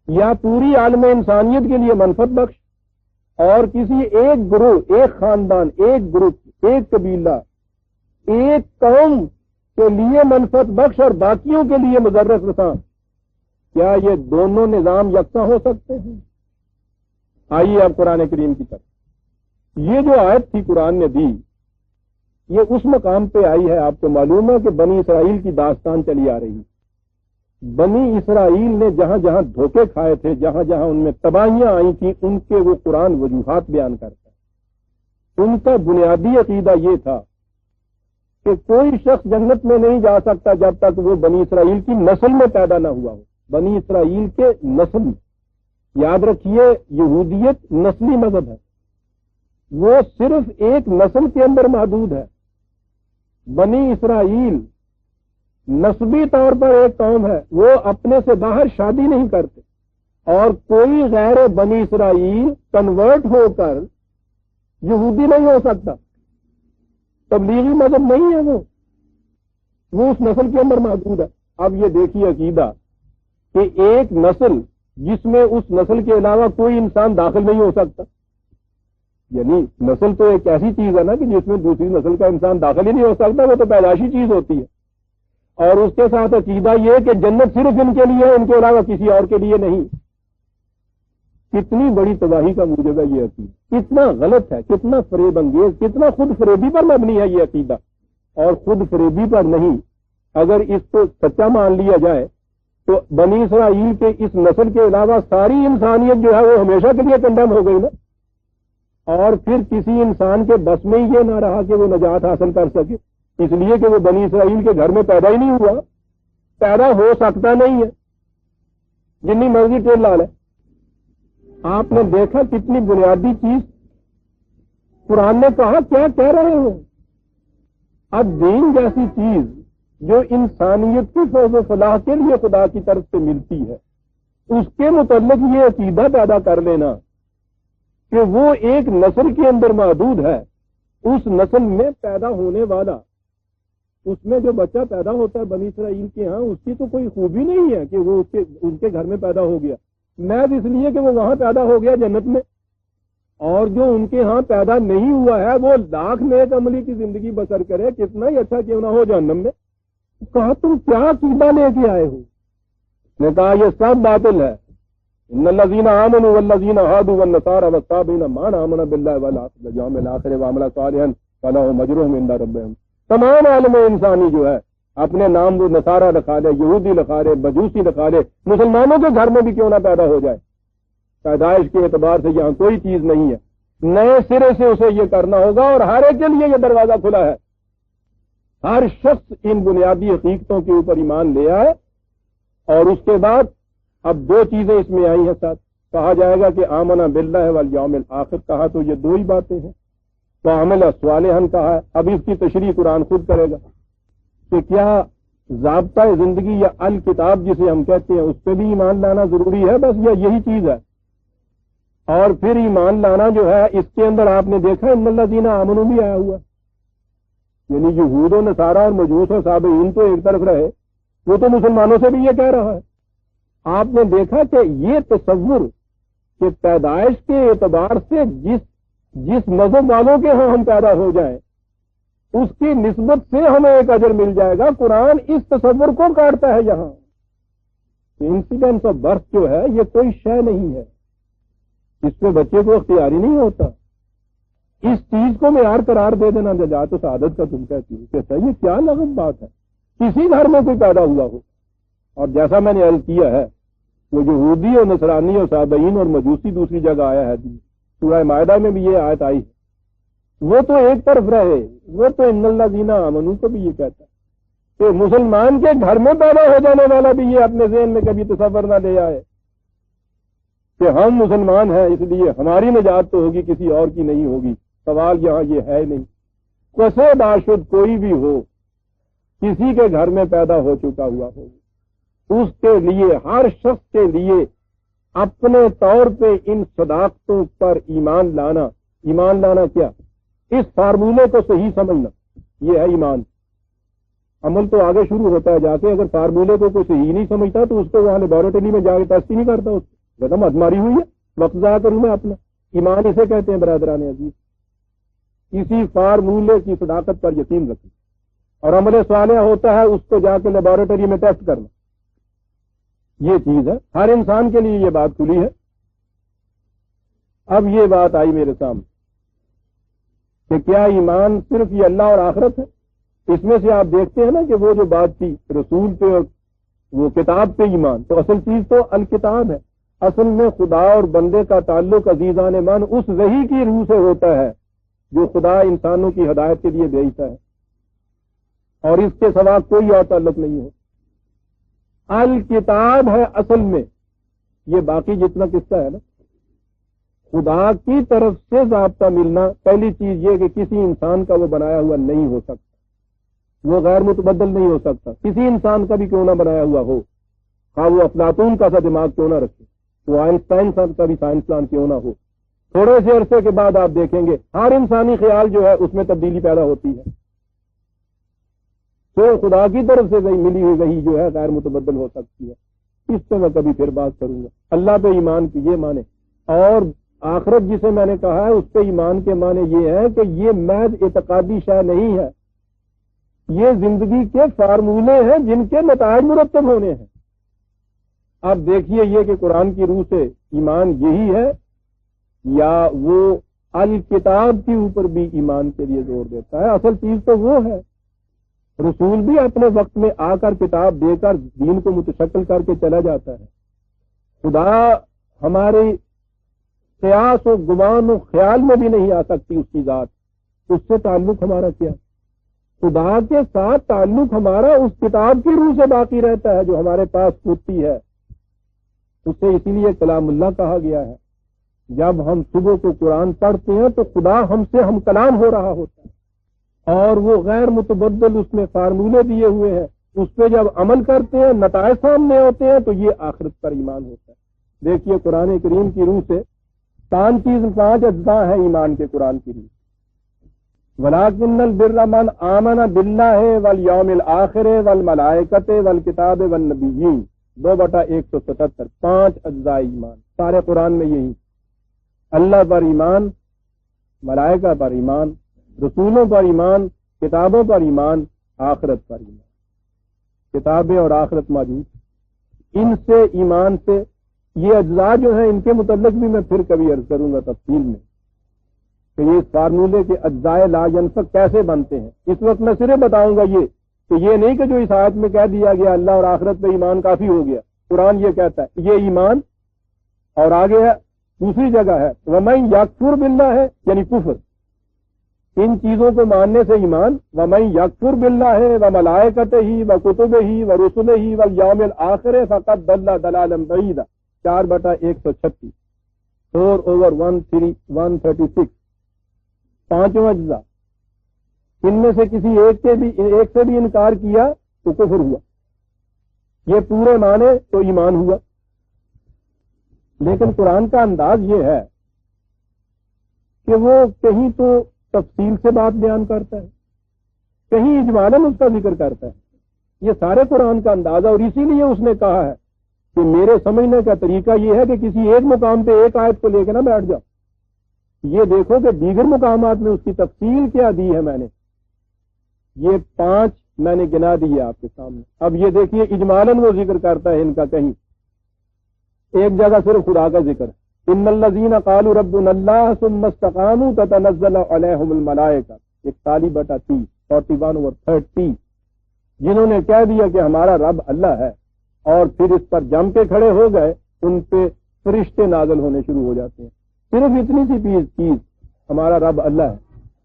Speaker 1: یا پوری عالم انسانیت کے لیے منفعت بخش اور کسی ایک گروہ، ایک خاندان، ایک گروپ، ایک قبیلہ، ایک قوم کے لیے منفعت بخش اور باقیوں کے لیے مضرت رساں، کیا یہ دونوں نظام یکساں ہو سکتے ہیں؟ آئیے اب قرآن کریم کی طرف۔ یہ جو آیت تھی قرآن نے دی، یہ اس مقام پہ آئی ہے، آپ کو معلوم ہے کہ بنی اسرائیل کی داستان چلی آ رہی ہے۔ بنی اسرائیل نے جہاں جہاں دھوکے کھائے تھے، جہاں جہاں ان میں تباہیاں آئی تھیں، ان کے وہ قرآن وجوہات بیان کرتا ہے۔ ان کا بنیادی عقیدہ یہ تھا کہ کوئی شخص جنت میں نہیں جا سکتا جب تک وہ بنی اسرائیل کی نسل میں پیدا نہ ہوا ہو، بنی اسرائیل کے نسل میں۔ یاد رکھیے یہودیت نسلی مذہب ہے، وہ صرف ایک نسل کے اندر محدود ہے۔ بنی اسرائیل نسبی طور پر ایک قوم ہے، وہ اپنے سے باہر شادی نہیں کرتے، اور کوئی غیر بنی اسرائیل کنورٹ ہو کر یہودی نہیں ہو سکتا، تبلیغی مذہب نہیں ہے، وہ اس نسل کے اندر محدود ہے۔ اب یہ دیکھیے عقیدہ کہ ایک نسل جس میں اس نسل کے علاوہ کوئی انسان داخل نہیں ہو سکتا، یعنی نسل تو ایک ایسی چیز ہے نا کہ جس میں دوسری نسل کا انسان داخل ہی نہیں ہو سکتا، وہ تو پیدائشی چیز ہوتی ہے۔ اور اس کے ساتھ عقیدہ یہ کہ جنت صرف ان کے لیے ہے، ان کے علاوہ کسی اور کے لیے نہیں۔ کتنی بڑی تباہی کا موجب ہے یہ عقیدہ، کتنا غلط ہے، کتنا فریب انگیز، کتنا خود فریبی پر مبنی ہے یہ عقیدہ۔ اور خود فریبی پر نہیں، اگر اس کو سچا مان لیا جائے تو بنی اسرائیل کے اس نسل کے علاوہ ساری انسانیت جو ہے وہ ہمیشہ کے لیے کنڈم ہو گئی نا، اور پھر کسی انسان کے بس میں یہ نہ رہا کہ وہ نجات حاصل کر سکے، اس لیے کہ وہ بنی اسرائیل کے گھر میں پیدا ہی نہیں ہوا، پیدا ہو سکتا نہیں ہے، جتنی مرضی ٹیل لا لے۔ آپ نے دیکھا کتنی بنیادی چیز قرآن نے کہا، کیا کہہ رہے ہیں؟ اب دین جیسی چیز جو انسانیت کی فوز و فلاح کے لیے خدا کی طرف سے ملتی ہے، اس کے متعلق یہ عقیدہ پیدا کر لینا کہ وہ ایک نسل کے اندر محدود ہے، اس نسل میں پیدا ہونے والا، اس میں جو بچہ پیدا ہوتا ہے بنی اسرائیل کے ہاں، اس کی تو کوئی خوبی نہیں ہے کہ وہ ان کے گھر میں پیدا ہو گیا، محض اس لیے کہ وہ وہاں پیدا ہو گیا جنت میں۔ اور جو ان کے ہاں پیدا نہیں ہوا ہے وہ لاکھ نیک عملی کی زندگی بسر کرے، کتنا ہی اچھا کیوں نہ ہو جہنم میں۔ کہا تم کیا عقیدہ لے کے آئے ہو؟ نے کہا یہ سب باطل ہے۔ ان الذین آمنوا والذین هادوا والنصارى والصابئین من آمن باللہ والیوم الآخر وعمل صالحا فلہم اجرہم عند ربہم۔ تمام عالم انسانی جو ہے اپنے نام وہ نصارہ لکھا لے، یہودی لکھا لے، مجوسی لکھا لے، مسلمانوں کے گھر میں بھی کیوں نہ پیدا ہو جائے، پیدائش کے اعتبار سے یہاں کوئی چیز نہیں ہے، نئے سرے سے اسے یہ کرنا ہوگا، اور ہر ایک کے لیے یہ دروازہ کھلا ہے۔ ہر شخص ان بنیادی حقیقتوں کے اوپر ایمان لے آئے، اور اس کے بعد اب دو چیزیں اس میں آئی ہیں ساتھ، کہا جائے گا کہ آمنا باللہ والیوم الآخر، کہا تو یہ دو ہی باتیں ہیں، تو عمل صالحا کہا ہے۔ اب اس کی تشریح قرآن خود کرے گا کہ کیا ضابطۂ زندگی یا الکتاب جسے ہم کہتے ہیں اس پہ بھی ایمان لانا ضروری ہے، بس یہی چیز ہے۔ اور پھر ایمان لانا جو ہے اس کے اندر آپ نے دیکھا ان الذین آمنوا بھی آیا ہوا، یعنی یہود و نصارہ اور مجوس و صابئین تو ایک طرف رہے، وہ تو مسلمانوں سے بھی یہ کہہ رہا ہے۔ آپ نے دیکھا کہ یہ تصور کہ پیدائش کے اعتبار سے جس مذہب والوں کے ہاں ہم پیدا ہو جائیں، اس کی نسبت سے ہمیں ایک اجر مل جائے گا. قرآن اس تصور کو کاٹتا ہے یہاں. انسیڈنس آف برتھ جو ہے یہ کوئی شے نہیں ہے, اس پہ بچے کو اختیاری نہیں ہوتا. اس چیز کو معیار قرار دے دینا نجات و سعادت کا تم کہتی ہو, کہتا ہے یہ کیا لغو بات ہے. کسی گھر میں کوئی پیدا ہوا ہو, اور جیسا میں نے عرض کیا ہے وہ یہودی اور نصرانی اور صابئین اور مجوسی دوسری جگہ آیا ہے, سورہ مائدہ میں بھی یہ آیت آئی ہے. وہ تو ایک طرف رہے, وہ تو ان الذین آمنوا کو بھی یہ کہتا ہے کہ مسلمان کے گھر میں پیدا ہو جانے والا بھی یہ اپنے ذہن میں کبھی تصور نہ لے آئے کہ ہم مسلمان ہیں اس لیے ہماری نجات تو ہوگی, کسی اور کی نہیں ہوگی. سوال یہاں یہ ہے نہیں. کسے باشد کوئی بھی ہو, کسی کے گھر میں پیدا ہو چکا ہوا ہو, اس کے لیے, ہر شخص کے لیے اپنے طور پہ ان صداقتوں پر ایمان لانا. ایمان لانا کیا؟ اس فارمولے کو صحیح سمجھنا, یہ ہے ایمان. عمل تو آگے شروع ہوتا ہے جا کے. اگر فارمولے کو کوئی صحیح نہیں سمجھتا تو اس کو وہاں لیبارٹری میں جا کے ٹیسٹ ہی نہیں کرتا. اس کو کہتا مت ماری ہوئی ہے, وقت ضائع کروں میں اپنا. ایمان اسے کہتے ہیں برادران عزیز, اسی فارمولے کی صداقت پر یقین رکھنا. اور عمل صالح ہوتا ہے اس کو جا کے لیبارٹری میں ٹیسٹ کرنا. یہ چیز ہے, ہر انسان کے لیے یہ بات کھلی ہے. اب یہ بات آئی میرے سامنے کہ کیا ایمان صرف یہ اللہ اور آخرت ہے؟ اس میں سے آپ دیکھتے ہیں نا کہ وہ جو بات تھی رسول پہ اور وہ کتاب پہ ایمان, تو اصل چیز تو الکتاب ہے. اصل میں خدا اور بندے کا تعلق عزیزان من اس وحی کی روح سے ہوتا ہے جو خدا انسانوں کی ہدایت کے لیے بھیجتا ہے, اور اس کے سوا کوئی اور تعلق نہیں ہو. الکتاب ہے اصل میں. یہ باقی جتنا قصہ ہے نا, خدا کی طرف سے ضابطہ ملنا, پہلی چیز یہ کہ کسی انسان کا وہ بنایا ہوا نہیں ہو سکتا, وہ غیر متبدل نہیں ہو سکتا. کسی انسان کا بھی کیوں نہ بنایا ہوا ہو, ہاں وہ افلاطون کا سا دماغ کیوں نہ رکھے, وہ آئنسٹائن کا بھی سائنسدان کیوں نہ ہو, تھوڑے سے عرصے کے بعد آپ دیکھیں گے ہر انسانی خیال جو ہے اس میں تبدیلی پیدا ہوتی ہے. تو خدا کی طرف سے ملی ہوئی وحی جو ہے غیر متبدل ہو سکتی ہے. اس پہ میں کبھی پھر بات کروں گا. اللہ پہ ایمان کی یہ معنی, اور آخرت جسے میں نے کہا ہے اس پہ ایمان کے معنی یہ ہے کہ یہ محض اعتقادی شے نہیں ہے, یہ زندگی کے فارمولے ہیں جن کے نتائج مرتب ہونے ہیں. اب دیکھیے یہ کہ قرآن کی روح سے ایمان یہی ہے یا وہ الکتاب کے اوپر بھی ایمان کے لیے زور دیتا ہے. اصل چیز تو وہ ہے. رسول بھی اپنے وقت میں آ کر کتاب دے کر دین کو متشکل کر کے چلا جاتا ہے. خدا ہمارے قیاس و گمان و خیال میں بھی نہیں آ سکتی اس کی ذات. اس سے تعلق ہمارا کیا؟ خدا کے ساتھ تعلق ہمارا اس کتاب کی روح سے باقی رہتا ہے جو ہمارے پاس ہوتی ہے. اسے اسی لیے کلام اللہ کہا گیا ہے. جب ہم صبح کو قرآن پڑھتے ہیں تو خدا ہم سے ہم کلام ہو رہا ہوتا ہے, اور وہ غیر متبدل اس میں فارمولے دیے ہوئے ہیں. اس پہ جب عمل کرتے ہیں نتائج سامنے ہوتے ہیں تو یہ آخرت پر ایمان ہوتا ہے. دیکھیے قرآن کریم کی روح سے 5 اجزاء ہیں ایمان کے. قرآن کی روح وَلَٰكِنَّ الْبِرَّ مَنْ آمَنَ بِاللَّهِ وَالْيَوْمِ الْآخِرِ وَالْمَلَائِكَةِ وَالْكِتَابِ وَالنَّبِيِّينَ 2/177 5 اجزاء ایمان سارے قرآن میں یہی. اللہ پر ایمان, ملائکہ پر ایمان, رسولوں پر ایمان, کتابوں پر ایمان, آخرت پر ایمان. کتابیں اور آخرت موجود, ان سے ایمان سے یہ اجزاء جو ہیں ان کے متعلق بھی میں پھر کبھی عرض کروں گا تفصیل میں کہ یہ اس فارمولے کے اجزاء لا ینفک کیسے بنتے ہیں. اس وقت میں صرف بتاؤں گا یہ کہ یہ نہیں کہ جو اس آیت میں کہہ دیا گیا اللہ اور آخرت پہ ایمان کافی ہو گیا. قرآن یہ کہتا ہے یہ ایمان, اور آگے ہے دوسری جگہ ہے وَمَن یکفر باللہ ہے یعنی کفر. ان چیزوں کو ماننے سے ایمان. وَمَن یکفر باللہ وَمَلَائِکَتِهِ وَکُتُبِهِ وَرُسُلِهِ وَالْیَوْمِ الْآخِرِ فَقَدْ ضَلَّ ضَلَالًا بَعِیدًا 4/136 4/136 5 اجزاء. ان میں سے کسی ایک سے بھی انکار کیا تو کفر ہوا, یہ پورے مانے تو ایمان ہوا. لیکن قرآن کا انداز یہ ہے کہ وہ کہیں تو تفصیل سے بات بیان کرتا ہے, کہیں اجمالاً اس کا ذکر کرتا ہے. یہ سارے قرآن کا انداز ہے, اور اسی لیے اس نے کہا ہے کہ میرے سمجھنے کا طریقہ یہ ہے کہ کسی ایک مقام پہ ایک آیت کو لے کے نہ بیٹھ جاؤ, یہ دیکھو کہ دیگر مقامات میں اس کی تفصیل کیا دی ہے میں نے. یہ 5 میں نے گنا دیے آپ کے سامنے. اب یہ دیکھیے اجمالاً وہ ذکر کرتا ہے ان کا. کہیں ایک جگہ صرف خدا کا ذکر ہے. ان الذین قالوا ربنا اللہ ثم استقاموا تتنزل علیہم الملائکہ 41/30 41/30 جنہوں نے کہہ دیا کہ ہمارا رب اللہ ہے اور پھر اس پر جم کے کھڑے ہو گئے, ان پہ فرشتے نازل ہونے شروع ہو جاتے ہیں. صرف اتنی سی چیز ہمارا رب اللہ ہے.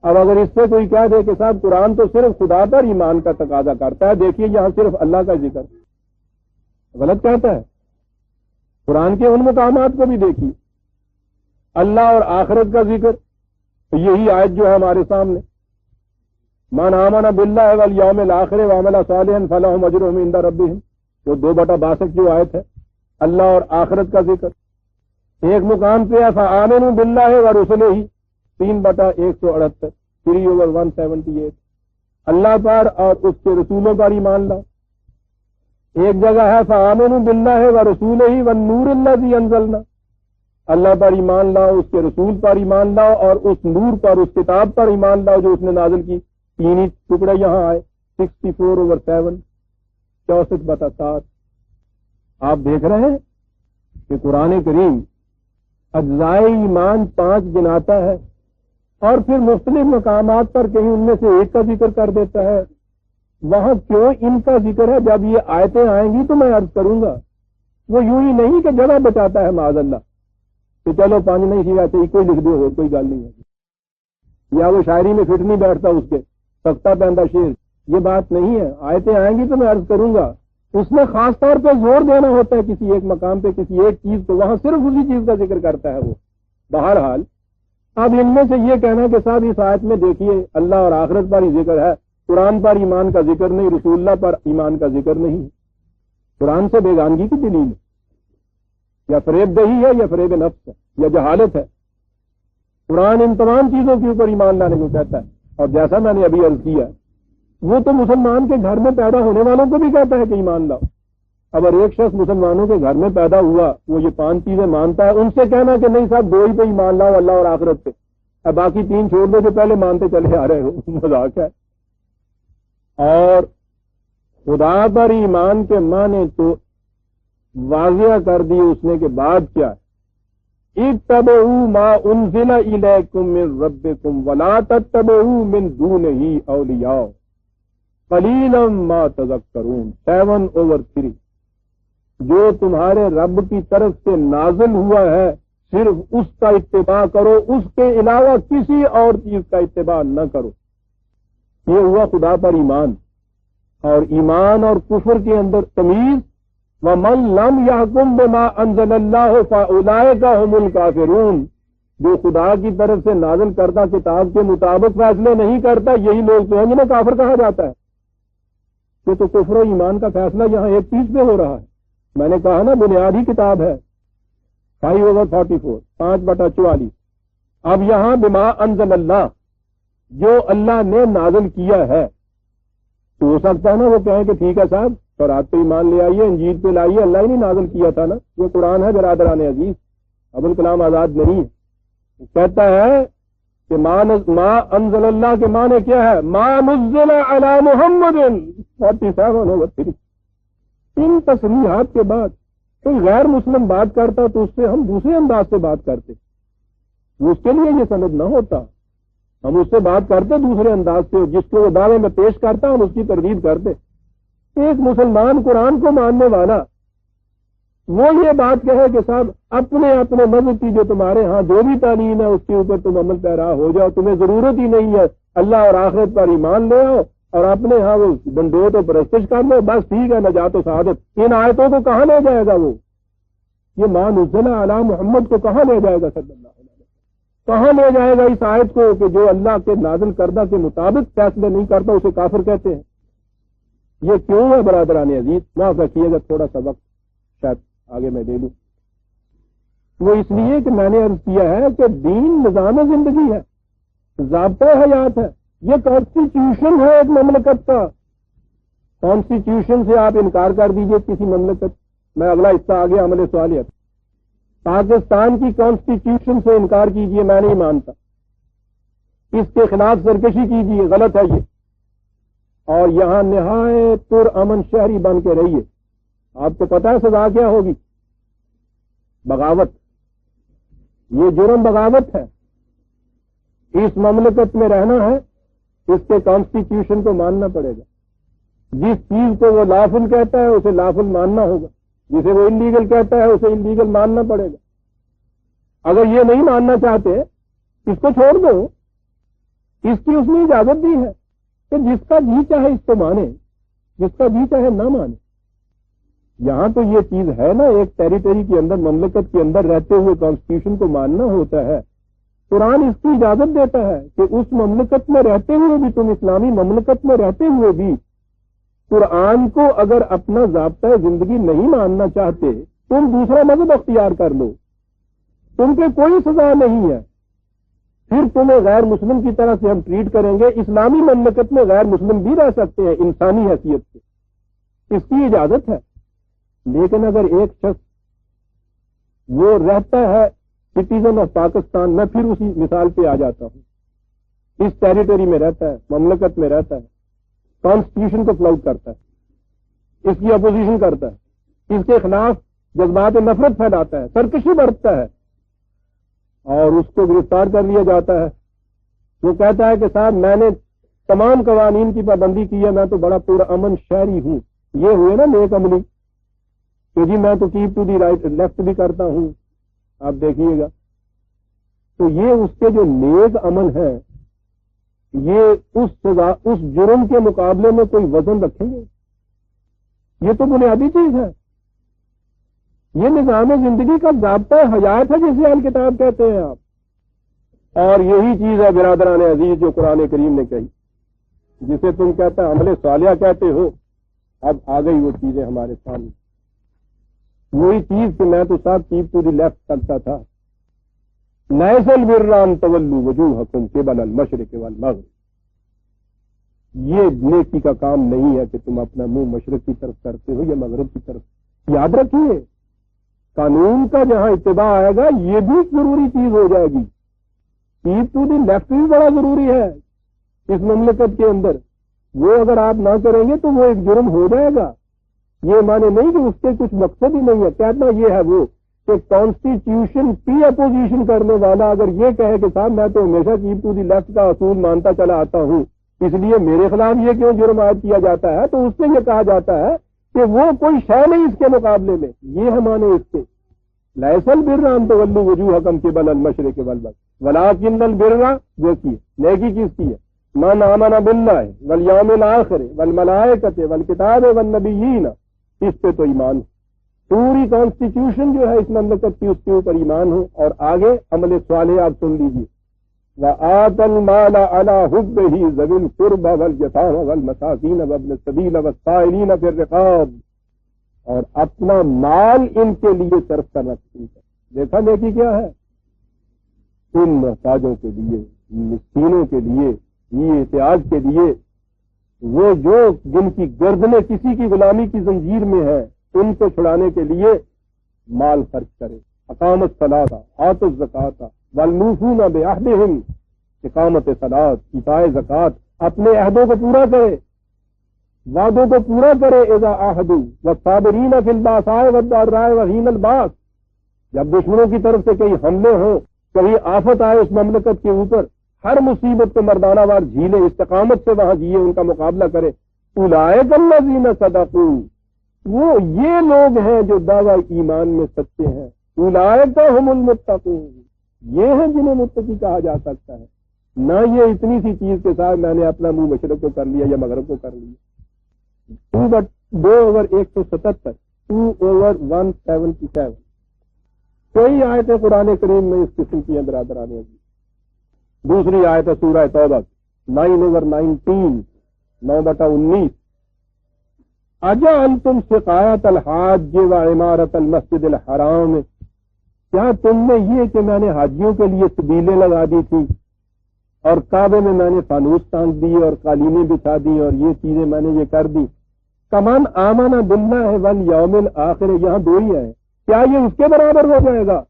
Speaker 1: اب اگر اس سے کوئی کہہ دے کہ صاحب قرآن تو صرف خدا پر ایمان کا تقاضا کرتا ہے, دیکھیے یہاں صرف اللہ کا ذکر, غلط کہتا ہے. قرآن کے ان مقامات کو بھی دیکھیے, اللہ اور آخرت کا ذکر. یہی آیت جو ہے ہمارے سامنے, من آمن باللہ والیوم الآخر وعمل صالحا فلہم اجرہم عند ربہم, جو 2/62 جو آیت ہے, اللہ اور آخرت کا ذکر. ایک مقام پہ ہے فآمنوا باللہ ورسلہ 3/168 3/178 اللہ پر اور اس کے رسولوں پر ایمان لاؤ. ایک جگہ ہے فآمنوا باللہ ورسولہ والنور الذی انزلنا, اللہ پر ایمان لاؤ, اس کے رسول پر ایمان لاؤ اور اس نور پر, اس کتاب پر ایمان لاؤ جو اس نے نازل کی. 3 ہی ٹکڑے یہاں آئے 64/7 64/7. آپ دیکھ رہے ہیں کہ قرآن کریم اجزائے ایمان 5 گناتا ہے اور پھر مختلف مقامات پر کہیں ان میں سے ایک کا ذکر کر دیتا ہے. وہاں کیوں ان کا ذکر ہے؟ جب یہ آیتیں آئیں گی تو میں عرض کروں گا. وہ یوں ہی نہیں کہ جگہ بتاتا ہے معاذ اللہ کہ چلو 5 نہیں سی ویسے کوئی لکھ دو, اور کوئی گل نہیں ہے, یا وہ شاعری میں فٹ نہیں بیٹھتا اس کے سختہ پہنتا شیر. یہ بات نہیں ہے. آیتیں آئیں گی تو میں عرض کروں گا. اس میں خاص طور پہ زور دینا ہوتا ہے کسی ایک مقام پہ کسی ایک چیز کو, وہاں صرف اسی چیز کا ذکر کرتا ہے وہ. بہرحال اب ان میں سے یہ کہنا کہ صاحب اس آیت میں دیکھیے اللہ اور آخرت پر ہی ذکر ہے, قرآن پر ایمان کا ذکر نہیں, رسول اللہ پر ایمان کا ذکر نہیں, قرآن سے بیگانگی کی دلیل ہے, یا فریب دہی ہے, یا فریب نفس ہے, یا جہالت ہے. قرآن ان تمام چیزوں کے اوپر ایمان لانے کو کہتا ہے. اور جیسا میں نے ابھی عرض کیا, وہ تو مسلمان کے گھر میں پیدا ہونے والوں کو بھی کہتا ہے کہ ایمان لاؤ. اگر ایک شخص مسلمانوں کے گھر میں پیدا ہوا, وہ یہ 5 چیزیں مانتا ہے, ان سے کہنا کہ نہیں صاحب 2 ہی پہ ایمان لاؤ, اللہ اور آخرت پہ, اب باقی 3 چھوڑ دو جو پہلے مانتے چلے آ رہے ہو, مذاق ہے. اور خدا پر ایمان کے معنی تو واضح کر دی اس نے کہ بعد کیا ہے, اتبعوا ما انزل الیکم من ربکم ولا تتبعوا من دونہ اولیاء قلیلا ما تذکرون 7/3. جو تمہارے رب کی طرف سے نازل ہوا ہے صرف اس کا اتباع کرو, اس کے علاوہ کسی اور چیز کا اتباع نہ کرو. یہ ہوا خدا پر ایمان. اور ایمان اور کفر کے اندر تمیز. وَمَن لَّمْ يَحْكُم بِمَا أَنزَلَ اللَّهُ فَأُولَٰئِكَ هُمُ الْكَافِرُونَ. جو خدا کی طرف سے نازل کردہ کتاب کے مطابق فیصلے نہیں کرتا, یہی لوگ تو ہیں جنہیں کافر کہا جاتا ہے. یہ تو کفر و ایمان کا فیصلہ یہاں ایک چیز پہ ہو رہا ہے. میں نے کہا نا بنیادی کتاب ہے 5/44 5/44. اب یہاں بما انزل اللہ, جو اللہ نے نازل کیا ہے, تو ہو سکتا ہے نا وہ کہیں کہ ٹھیک ہے صاحب تورات پہ ایمان لے آئیے, انجیل پہ لائیے, اللہ ہی نہیں نازل کیا تھا نا, یہ قرآن ہے برادران عزیز, ابوالکلام آزاد نہیں ہے. کہتا ہے کہ ما انزل اللہ کے معنی کیا ہے, ما نزل علی محمد 47/3. ان تصریحات کے بعد کوئی غیر مسلم بات کرتا تو اس سے ہم دوسرے انداز سے بات کرتے, اس کے لیے یہ سند نہ ہوتا. ہم اس سے بات کرتے دوسرے انداز سے, جس کو وہ دعوے میں پیش کرتا ہم اس کی تردید کرتے. ایک مسلمان قرآن کو ماننے والا وہ یہ بات کہے کہ صاحب اپنے اپنے مذہب کی جو تمہارے ہاں جو بھی تعلیم ہے اس کے اوپر تم عمل پیرا ہو جاؤ, تمہیں ضرورت ہی نہیں ہے, اللہ اور آخرت پر ایمان لے آؤ اور اپنے ہاں وہ بندوت و پرستش کر لو, بس ٹھیک ہے نجات و سعادت. ان آیتوں کو کہاں لے جائے گا وہ؟ یہ ما نزل علی محمد کو کہاں لے جائے گا صلی اللہ علیہ وسلم؟ کہاں لے جائے گا اس آیت کو کہ جو اللہ کے نازل کردہ کے مطابق فیصلے نہیں کرتا اسے کافر کہتے ہیں؟ یہ کیوں ہے برادران عزیز؟ معاف رکھیے گا تھوڑا سا وقت شاید آگے میں دے دوں. وہ اس لیے کہ میں نے عرض کیا ہے کہ دین نظام زندگی ہے, ضابطہ حیات ہے, یہ کانسٹیٹیوشن ہے ایک مملکت کا. کانسٹیٹیوشن سے آپ انکار کر دیجئے کسی مملکت, میں اگلا حصہ آگے عمل سوالیت. پاکستان کی کانسٹیٹیوشن سے انکار کیجئے, میں نہیں مانتا. اس کے خلاف سرکشی کیجئے, غلط ہے یہ. اور یہاں نہایت پرامن شہری بن کے رہیے. آپ کو پتا ہے سزا کیا ہوگی؟ بغاوت. یہ جرم بغاوت ہے. اس مملکت میں رہنا ہے، اس کے کانسٹیٹیوشن کو ماننا پڑے گا. جس چیز کو وہ لافل کہتا ہے اسے لافل ماننا ہوگا، جسے وہ انلیگل کہتا ہے اسے انلیگل ماننا پڑے گا. اگر یہ نہیں ماننا چاہتے اس کو چھوڑ دو. اس کی اس نے اجازت دی ہے کہ جس کا جی چاہے اس کو مانے، جس کا جی چاہے نہ مانے. یہاں تو یہ چیز ہے نا، ایک ٹیریٹری کے اندر، مملکت کے اندر رہتے ہوئے کانسٹیٹیوشن کو ماننا ہوتا ہے. قرآن اس کی اجازت دیتا ہے کہ اس مملکت میں رہتے ہوئے بھی، تم اسلامی مملکت میں رہتے ہوئے بھی قرآن کو اگر اپنا ضابطۂ زندگی نہیں ماننا چاہتے، تم دوسرا مذہب اختیار کر لو، تم پہ کوئی سزا نہیں ہے. پھر تمہیں غیر مسلم کی طرح سے ہم ٹریٹ کریں گے. اسلامی مملکت میں غیر مسلم بھی رہ سکتے ہیں انسانی حیثیت سے، اس کی اجازت ہے. لیکن اگر ایک شخص وہ رہتا ہے سٹیزن آف پاکستان، میں پھر اسی مثال پہ آ جاتا ہوں، اس ٹیریٹری میں رہتا ہے، مملکت میں رہتا ہے، کانسٹیٹیوشن کو فلاؤٹ کرتا ہے، اس کی اپوزیشن کرتا ہے، اس کے خلاف جذبات نفرت پھیلاتا ہے، سرکشی برتتا ہے، اور اس کو گرفتار کر لیا جاتا ہے. وہ کہتا ہے کہ صاحب میں نے تمام قوانین کی پابندی کی ہے، میں تو بڑا پرامن شہری ہوں. یہ ہوئے نا نیک عملی کہ جی میں تو keep to the right left بھی کرتا ہوں. آپ دیکھیے گا تو یہ اس کے جو نیک عمل ہے، یہ اس سزا، اس جرم کے مقابلے میں کوئی وزن رکھیں گے؟ یہ تو بنیادی چیز ہے. یہ نظام زندگی کا ضابطہ حیات ہے جسے اہل کتاب کہتے ہیں آپ. اور یہی چیز ہے برادران عزیز جو قرآن کریم نے کہی، جسے تم کہتا ہے عمل صالحہ کہتے ہو. اب آ گئی وہ چیزیں ہمارے سامنے، وہی چیز کہ میں تو صاحب کیپ ٹو دی لیفٹ کرتا تھا. لیس البر ان تولوا وجوہکم قبل المشرق والمغرب. یہ نیکی کا کام نہیں ہے کہ تم اپنا منہ مشرق کی طرف کرتے ہو یا مغرب کی طرف. یاد رکھیے قانون کا جہاں اتباع آئے گا یہ بھی ضروری چیز ہو جائے گی. کیپ ٹو دی لیفٹ بھی بڑا ضروری ہے اس مملکت کے اندر. وہ اگر آپ نہ کریں گے تو وہ ایک جرم ہو جائے گا. یہ مانے نہیں کہ اس کے کچھ مقصد ہی نہیں ہے. کہنا یہ ہے وہ کہ کانسٹیٹیوشن کی اپوزیشن کرنے والا اگر یہ کہے کہ صاحب میں تو ہمیشہ کیپ ٹو دی لیفٹ کا اصول مانتا چلا آتا ہوں، اس لیے میرے خلاف یہ کیوں جرم عائد کیا جاتا ہے، تو اس سے یہ کہا جاتا ہے کہ وہ کوئی شے نہیں اس کے مقابلے میں. یہ ہمارے اس کے لیس البر ان تولوا وجوہکم قبل المشرق والمغرب ولکن البر جو کی نیکی کس کی ہے، من آمن باللہ والیوم الآخر والملائکۃ والکتاب والنبیین. اس پہ تو ایمان ہے. پوری کانسٹیٹیوشن جو ہے اس مملکت کی اس کے اوپر ایمان ہو. اور آگے عمل صالح آپ سن لیجیے، وآتى المال على حبه ذوي القربى واليتامى والمساكين وابن السبيل والسائلين في الرقاب. اور اپنا مال ان کے لیے صرف کرنا چاہیے. دیکھا نیکی کیا ہے؟ ان محتاجوں کے لیے، مسکینوں کے لیے، یہ احتیاج کے لیے، وہ جو جن کی گردنیں کسی کی غلامی کی زنجیر میں ہے، ان کو چھڑانے کے لیے مال خرچ کرے. اقامت الصلاۃ آتوا الزکاۃ والموفون بعہدہم. اقامت صلاۃ، ایتاء زکوٰۃ، اپنے عہدوں کو پورا کرے، وعدوں کو پورا کرے. اذا عہدوا والصابرین فی الباساء والضراء وحین الباس. جب دشمنوں کی طرف سے کئی حملے ہوں، کہیں آفت آئے اس مملکت کے اوپر، ہر مصیبت کو مردانہ وار جھیلے، استقامت سے وہاں جیے، ان کا مقابلہ کرے. اولئک الذین صدقوا. وہ یہ لوگ ہیں جو دعوی ایمان میں سچے ہیں. اولئک هم المتقون. یہ ہیں جنہیں متقی کہا جا سکتا ہے. نہ یہ اتنی سی چیز کے ساتھ میں نے اپنا منہ مشرق کو کر لیا یا مغرب کو کر لیا. 2/177 2/177. کئی آیتیں قرآن کریم میں اس قسم کی ہیں برادران عزیز. دوسری آیت ہے سورہ توبہ 9/19 9/19. اجعلتم سقایۃ الحاج و عمارت المسجد الحرام. کیا تم نے یہ کہ میں نے حاجیوں کے لیے سبیلیں لگا دی تھی اور کعبے میں میں نے فانوس ٹانگ دی اور قالینیں بچھا دی اور یہ چیزیں میں نے یہ کر دی. کمان آمن باللہ والیوم الآخر. یہاں دو ہی ہیں. کیا یہ اس کے برابر ہو جائے گا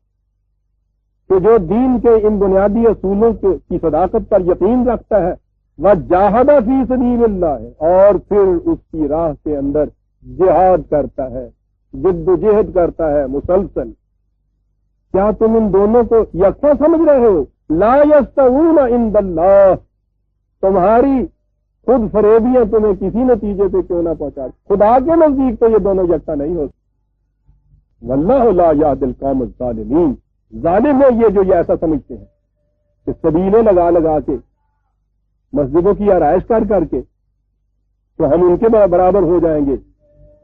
Speaker 1: کہ جو دین کے ان بنیادی اصولوں کی صداقت پر یقین رکھتا ہے، وجاہد فی سبیل اللہ، اور پھر اس کی راہ کے اندر جہاد کرتا ہے، جد و جہد کرتا ہے مسلسل۔ کیا تم ان دونوں کو یکساں سمجھ رہے ہو؟ لا یستوون عند اللہ، تمہاری خود فریبیاں تمہیں کسی نتیجے پہ کیوں نہ پہنچا، خدا کے نزدیک تو یہ دونوں یکساں نہیں ہو سکتے۔ واللہ لا یہدی القوم الظالمین، ظالم ہے یہ جو یہ ایسا سمجھتے ہیں کہ سبیلیں لگا لگا کے، مسجدوں کی آرائش کر کر کے تو ہم ان کے برابر ہو جائیں گے،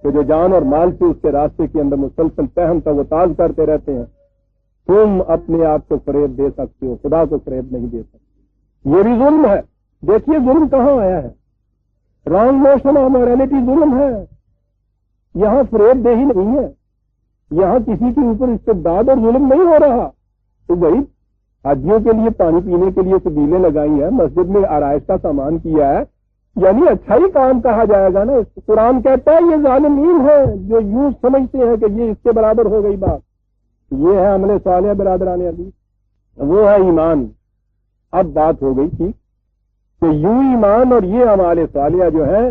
Speaker 1: کہ جو جان اور مال سے اس کے راستے کے اندر مسلسل پہم تک و تاز کرتے رہتے ہیں۔ تم اپنے آپ کو فریب دے سکتے ہو، خدا کو فریب نہیں دے سکتے۔ یہ بھی ظلم ہے۔ دیکھیے ظلم کہاں آیا ہے، رانگ موشن آف مورالٹی ظلم ہے، یہاں فریب دہی نہیں ہے، یہاں کسی کے اوپر استبداد اور ظلم نہیں ہو رہا۔ تو بھائی حاجیوں کے لیے پانی پینے کے لیے سبیلیں لگائی ہیں، مسجد میں آرائش کا سامان کیا ہے، یعنی اچھا ہی کام کہا جائے گا نا۔ قرآن کہتا ہے یہ ظالمین ہیں جو یوں سمجھتے ہیں کہ یہ اس کے برابر ہو گئی بات۔ یہ ہے عمل صالح برادران عزیز، وہ ہے ایمان۔ اب بات ہو گئی تھی کہ یوں ایمان اور یہ اعمال صالحہ جو ہے،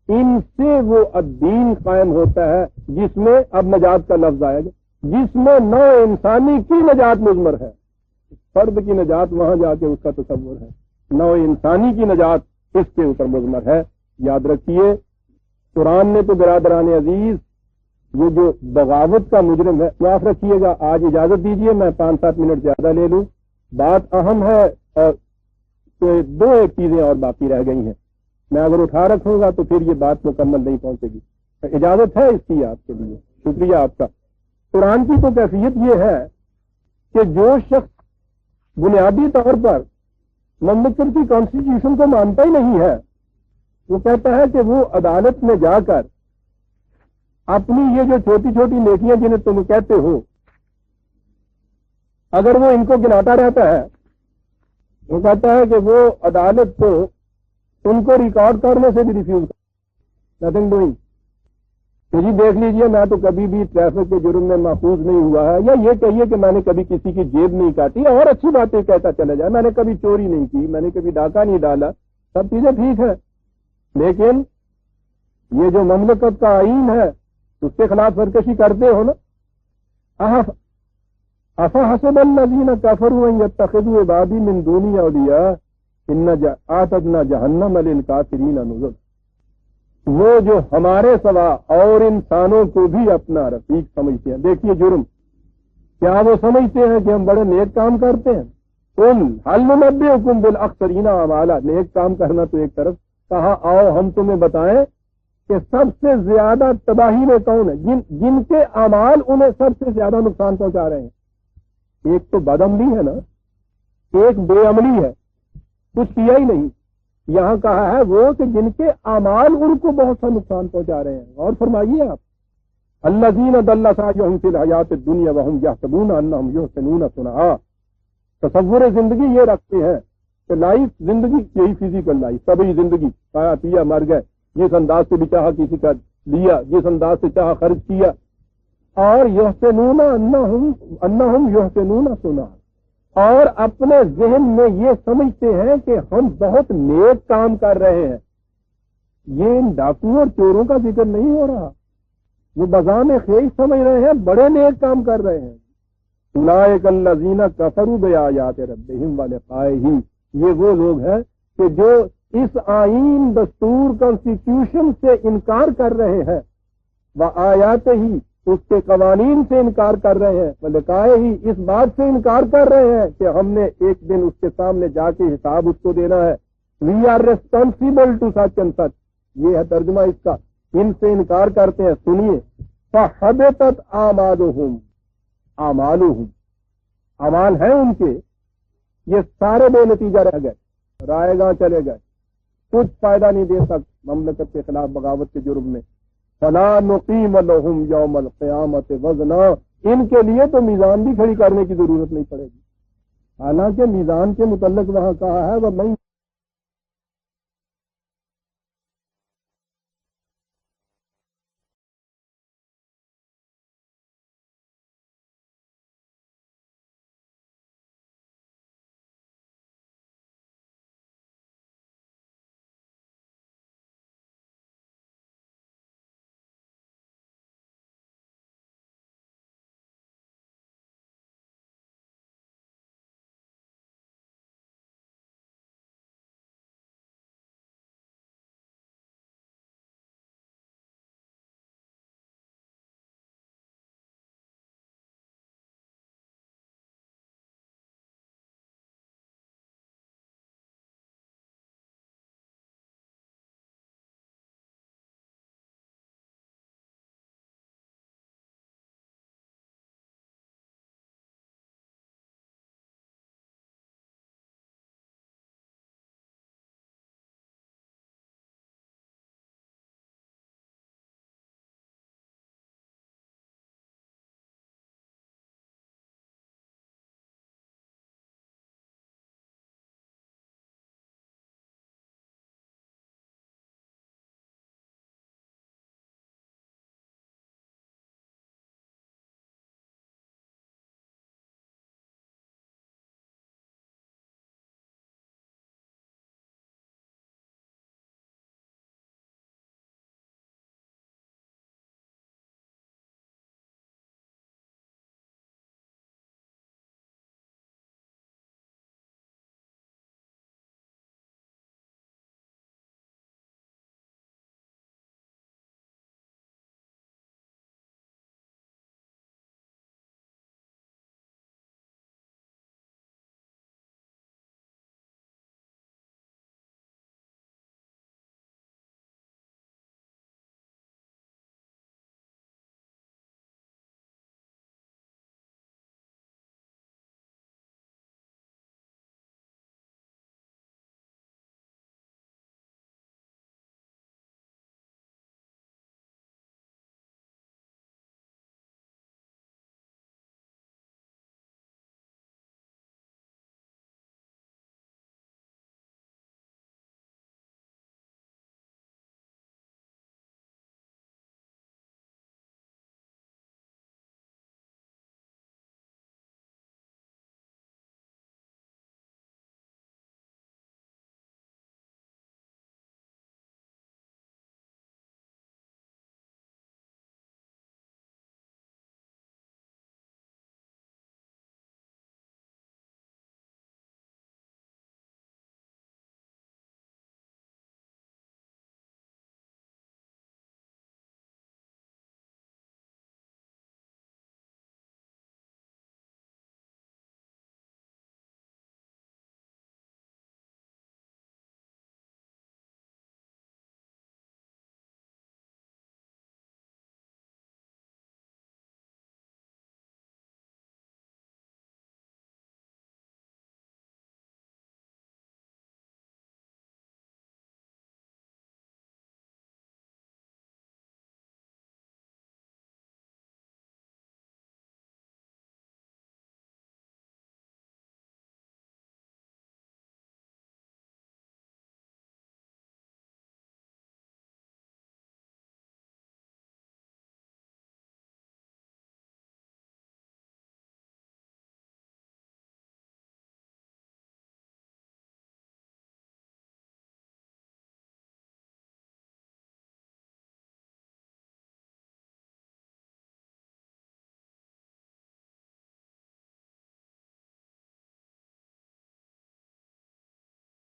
Speaker 1: ان سے وہ الدین قائم ہوتا ہے جس میں اب نجات کا لفظ آئے گا، جس میں نو انسانی کی نجات مضمر ہے۔ فرد کی نجات وہاں جا کے اس کا تصور ہے، نو انسانی کی نجات اس کے اوپر مضمر ہے۔ یاد رکھیے قرآن نے تو برادران عزیز یہ جو بغاوت کا مجرم ہے، معاف رکھیے گا، آج اجازت دیجیے میں 5-7 منٹ زیادہ لے لوں، بات اہم ہے اور دو ایک چیزیں اور باقی رہ گئی ہیں، میں اگر اٹھا رکھوں گا تو پھر یہ بات مکمل نہیں پہنچے گی۔ اجازت ہے اس کی آپ کے لیے، شکریہ آپ کا۔ قرآن کی تو کیفیت یہ ہے کہ جو شخص بنیادی طور پر مملکت کی کانسٹیٹیوشن کو مانتا ہی نہیں ہے، وہ کہتا ہے کہ وہ عدالت میں جا کر اپنی یہ جو چھوٹی چھوٹی نیکیاں جنہیں تم کہتے ہو، اگر وہ ان کو گناتا رہتا ہے، وہ کہتا ہے کہ وہ عدالت کو ان کو ریکارڈ کرنے سے بھی ریفیوز کر، نتھنگ ڈوئنگ، کہ جی دیکھ لیجئے میں تو کبھی بھی ٹریفک کے جرم میں محفوظ نہیں ہوا ہے، یا یہ کہیے کہ میں نے کبھی کسی کی جیب نہیں کاٹی، اور اچھی باتیں کہتا چلا جائے، میں نے کبھی چوری نہیں کی، میں نے کبھی ڈاکہ نہیں ڈالا، سب چیزیں ٹھیک ہے، لیکن یہ جو مملکت کا آئین ہے اس کے خلاف سرکشی کرتے ہو نا۔ افحسب الذین کفروا ان یتخذوا عبادی من دونی اولیاء اعتدنا جہنم للکافرین نزلا، وہ جو ہمارے سوا اور انسانوں کو بھی اپنا رفیق سمجھتے ہیں۔ دیکھیے جرم، کیا وہ سمجھتے ہیں کہ ہم بڑے نیک کام کرتے ہیں؟ قل هل ننبئکم بالاخسرین اعمالا، نیک کام کرنا تو ایک طرف، کہا آؤ ہم تمہیں بتائیں کہ سب سے زیادہ تباہی میں کون ہے، جن کے اعمال انہیں سب سے زیادہ نقصان پہنچا رہے ہیں۔ ایک تو بد عملی ہے نا، ایک بے عملی ہے، کچھ کیا ہی نہیں۔ یہاں کہا ہے وہ کہ جن کے اعمال ان کو بہت سا نقصان پہنچا رہے ہیں۔ اور فرمائیے آپ، الذین ضل سعیہم فی الحیاۃ الدنیا وہم یحسبون انہم یحسنون صنعا، تصور زندگی یہ رکھتے ہیں کہ لائف زندگی یہی فزیکل لائف، سبھی زندگی کھایا پیا مر گئے، جس انداز سے بھی چاہا کسی کا لیا، جس انداز سے چاہا خرچ کیا، اور یحسنون انہم یحسنون صنعا، اور اپنے ذہن میں یہ سمجھتے ہیں کہ ہم بہت نیک کام کر رہے ہیں۔ یہ ان ڈاکوؤں اور چوروں کا ذکر نہیں ہو رہا، وہ بذام خیش سمجھ رہے ہیں بڑے نیک کام کر رہے ہیں۔ اولئک الذین کفروا بآیات ربہم ولقائہ، یہ وہ لوگ ہیں کہ جو اس آئین، دستور، کانسٹیٹیوشن سے انکار کر رہے ہیں، وآیاتہ، اس کے قوانین سے انکار کر رہے ہیں، ولقائہ، اس بات سے انکار کر رہے ہیں کہ ہم نے ایک دن اس کے سامنے جا کے حساب اس کو دینا ہے۔ We are responsible to such and such, یہ ہے ترجمہ اس کا، ان سے انکار کرتے ہیں۔ سنیے، فحبطت اعمالہم، اعمال ہیں ان کے، یہ سارے بے نتیجہ رہ گئے، رائے گاں چلے گئے، کچھ فائدہ نہیں دے سکتے مملکت کے خلاف بغاوت کے جرم میں۔ فلا نقیم لہم یوم القیامت وزنا، ان کے لیے تو میزان بھی کھڑی کرنے کی ضرورت نہیں پڑے گی، حالانکہ میزان کے متعلق وہاں کہا ہے وَمَن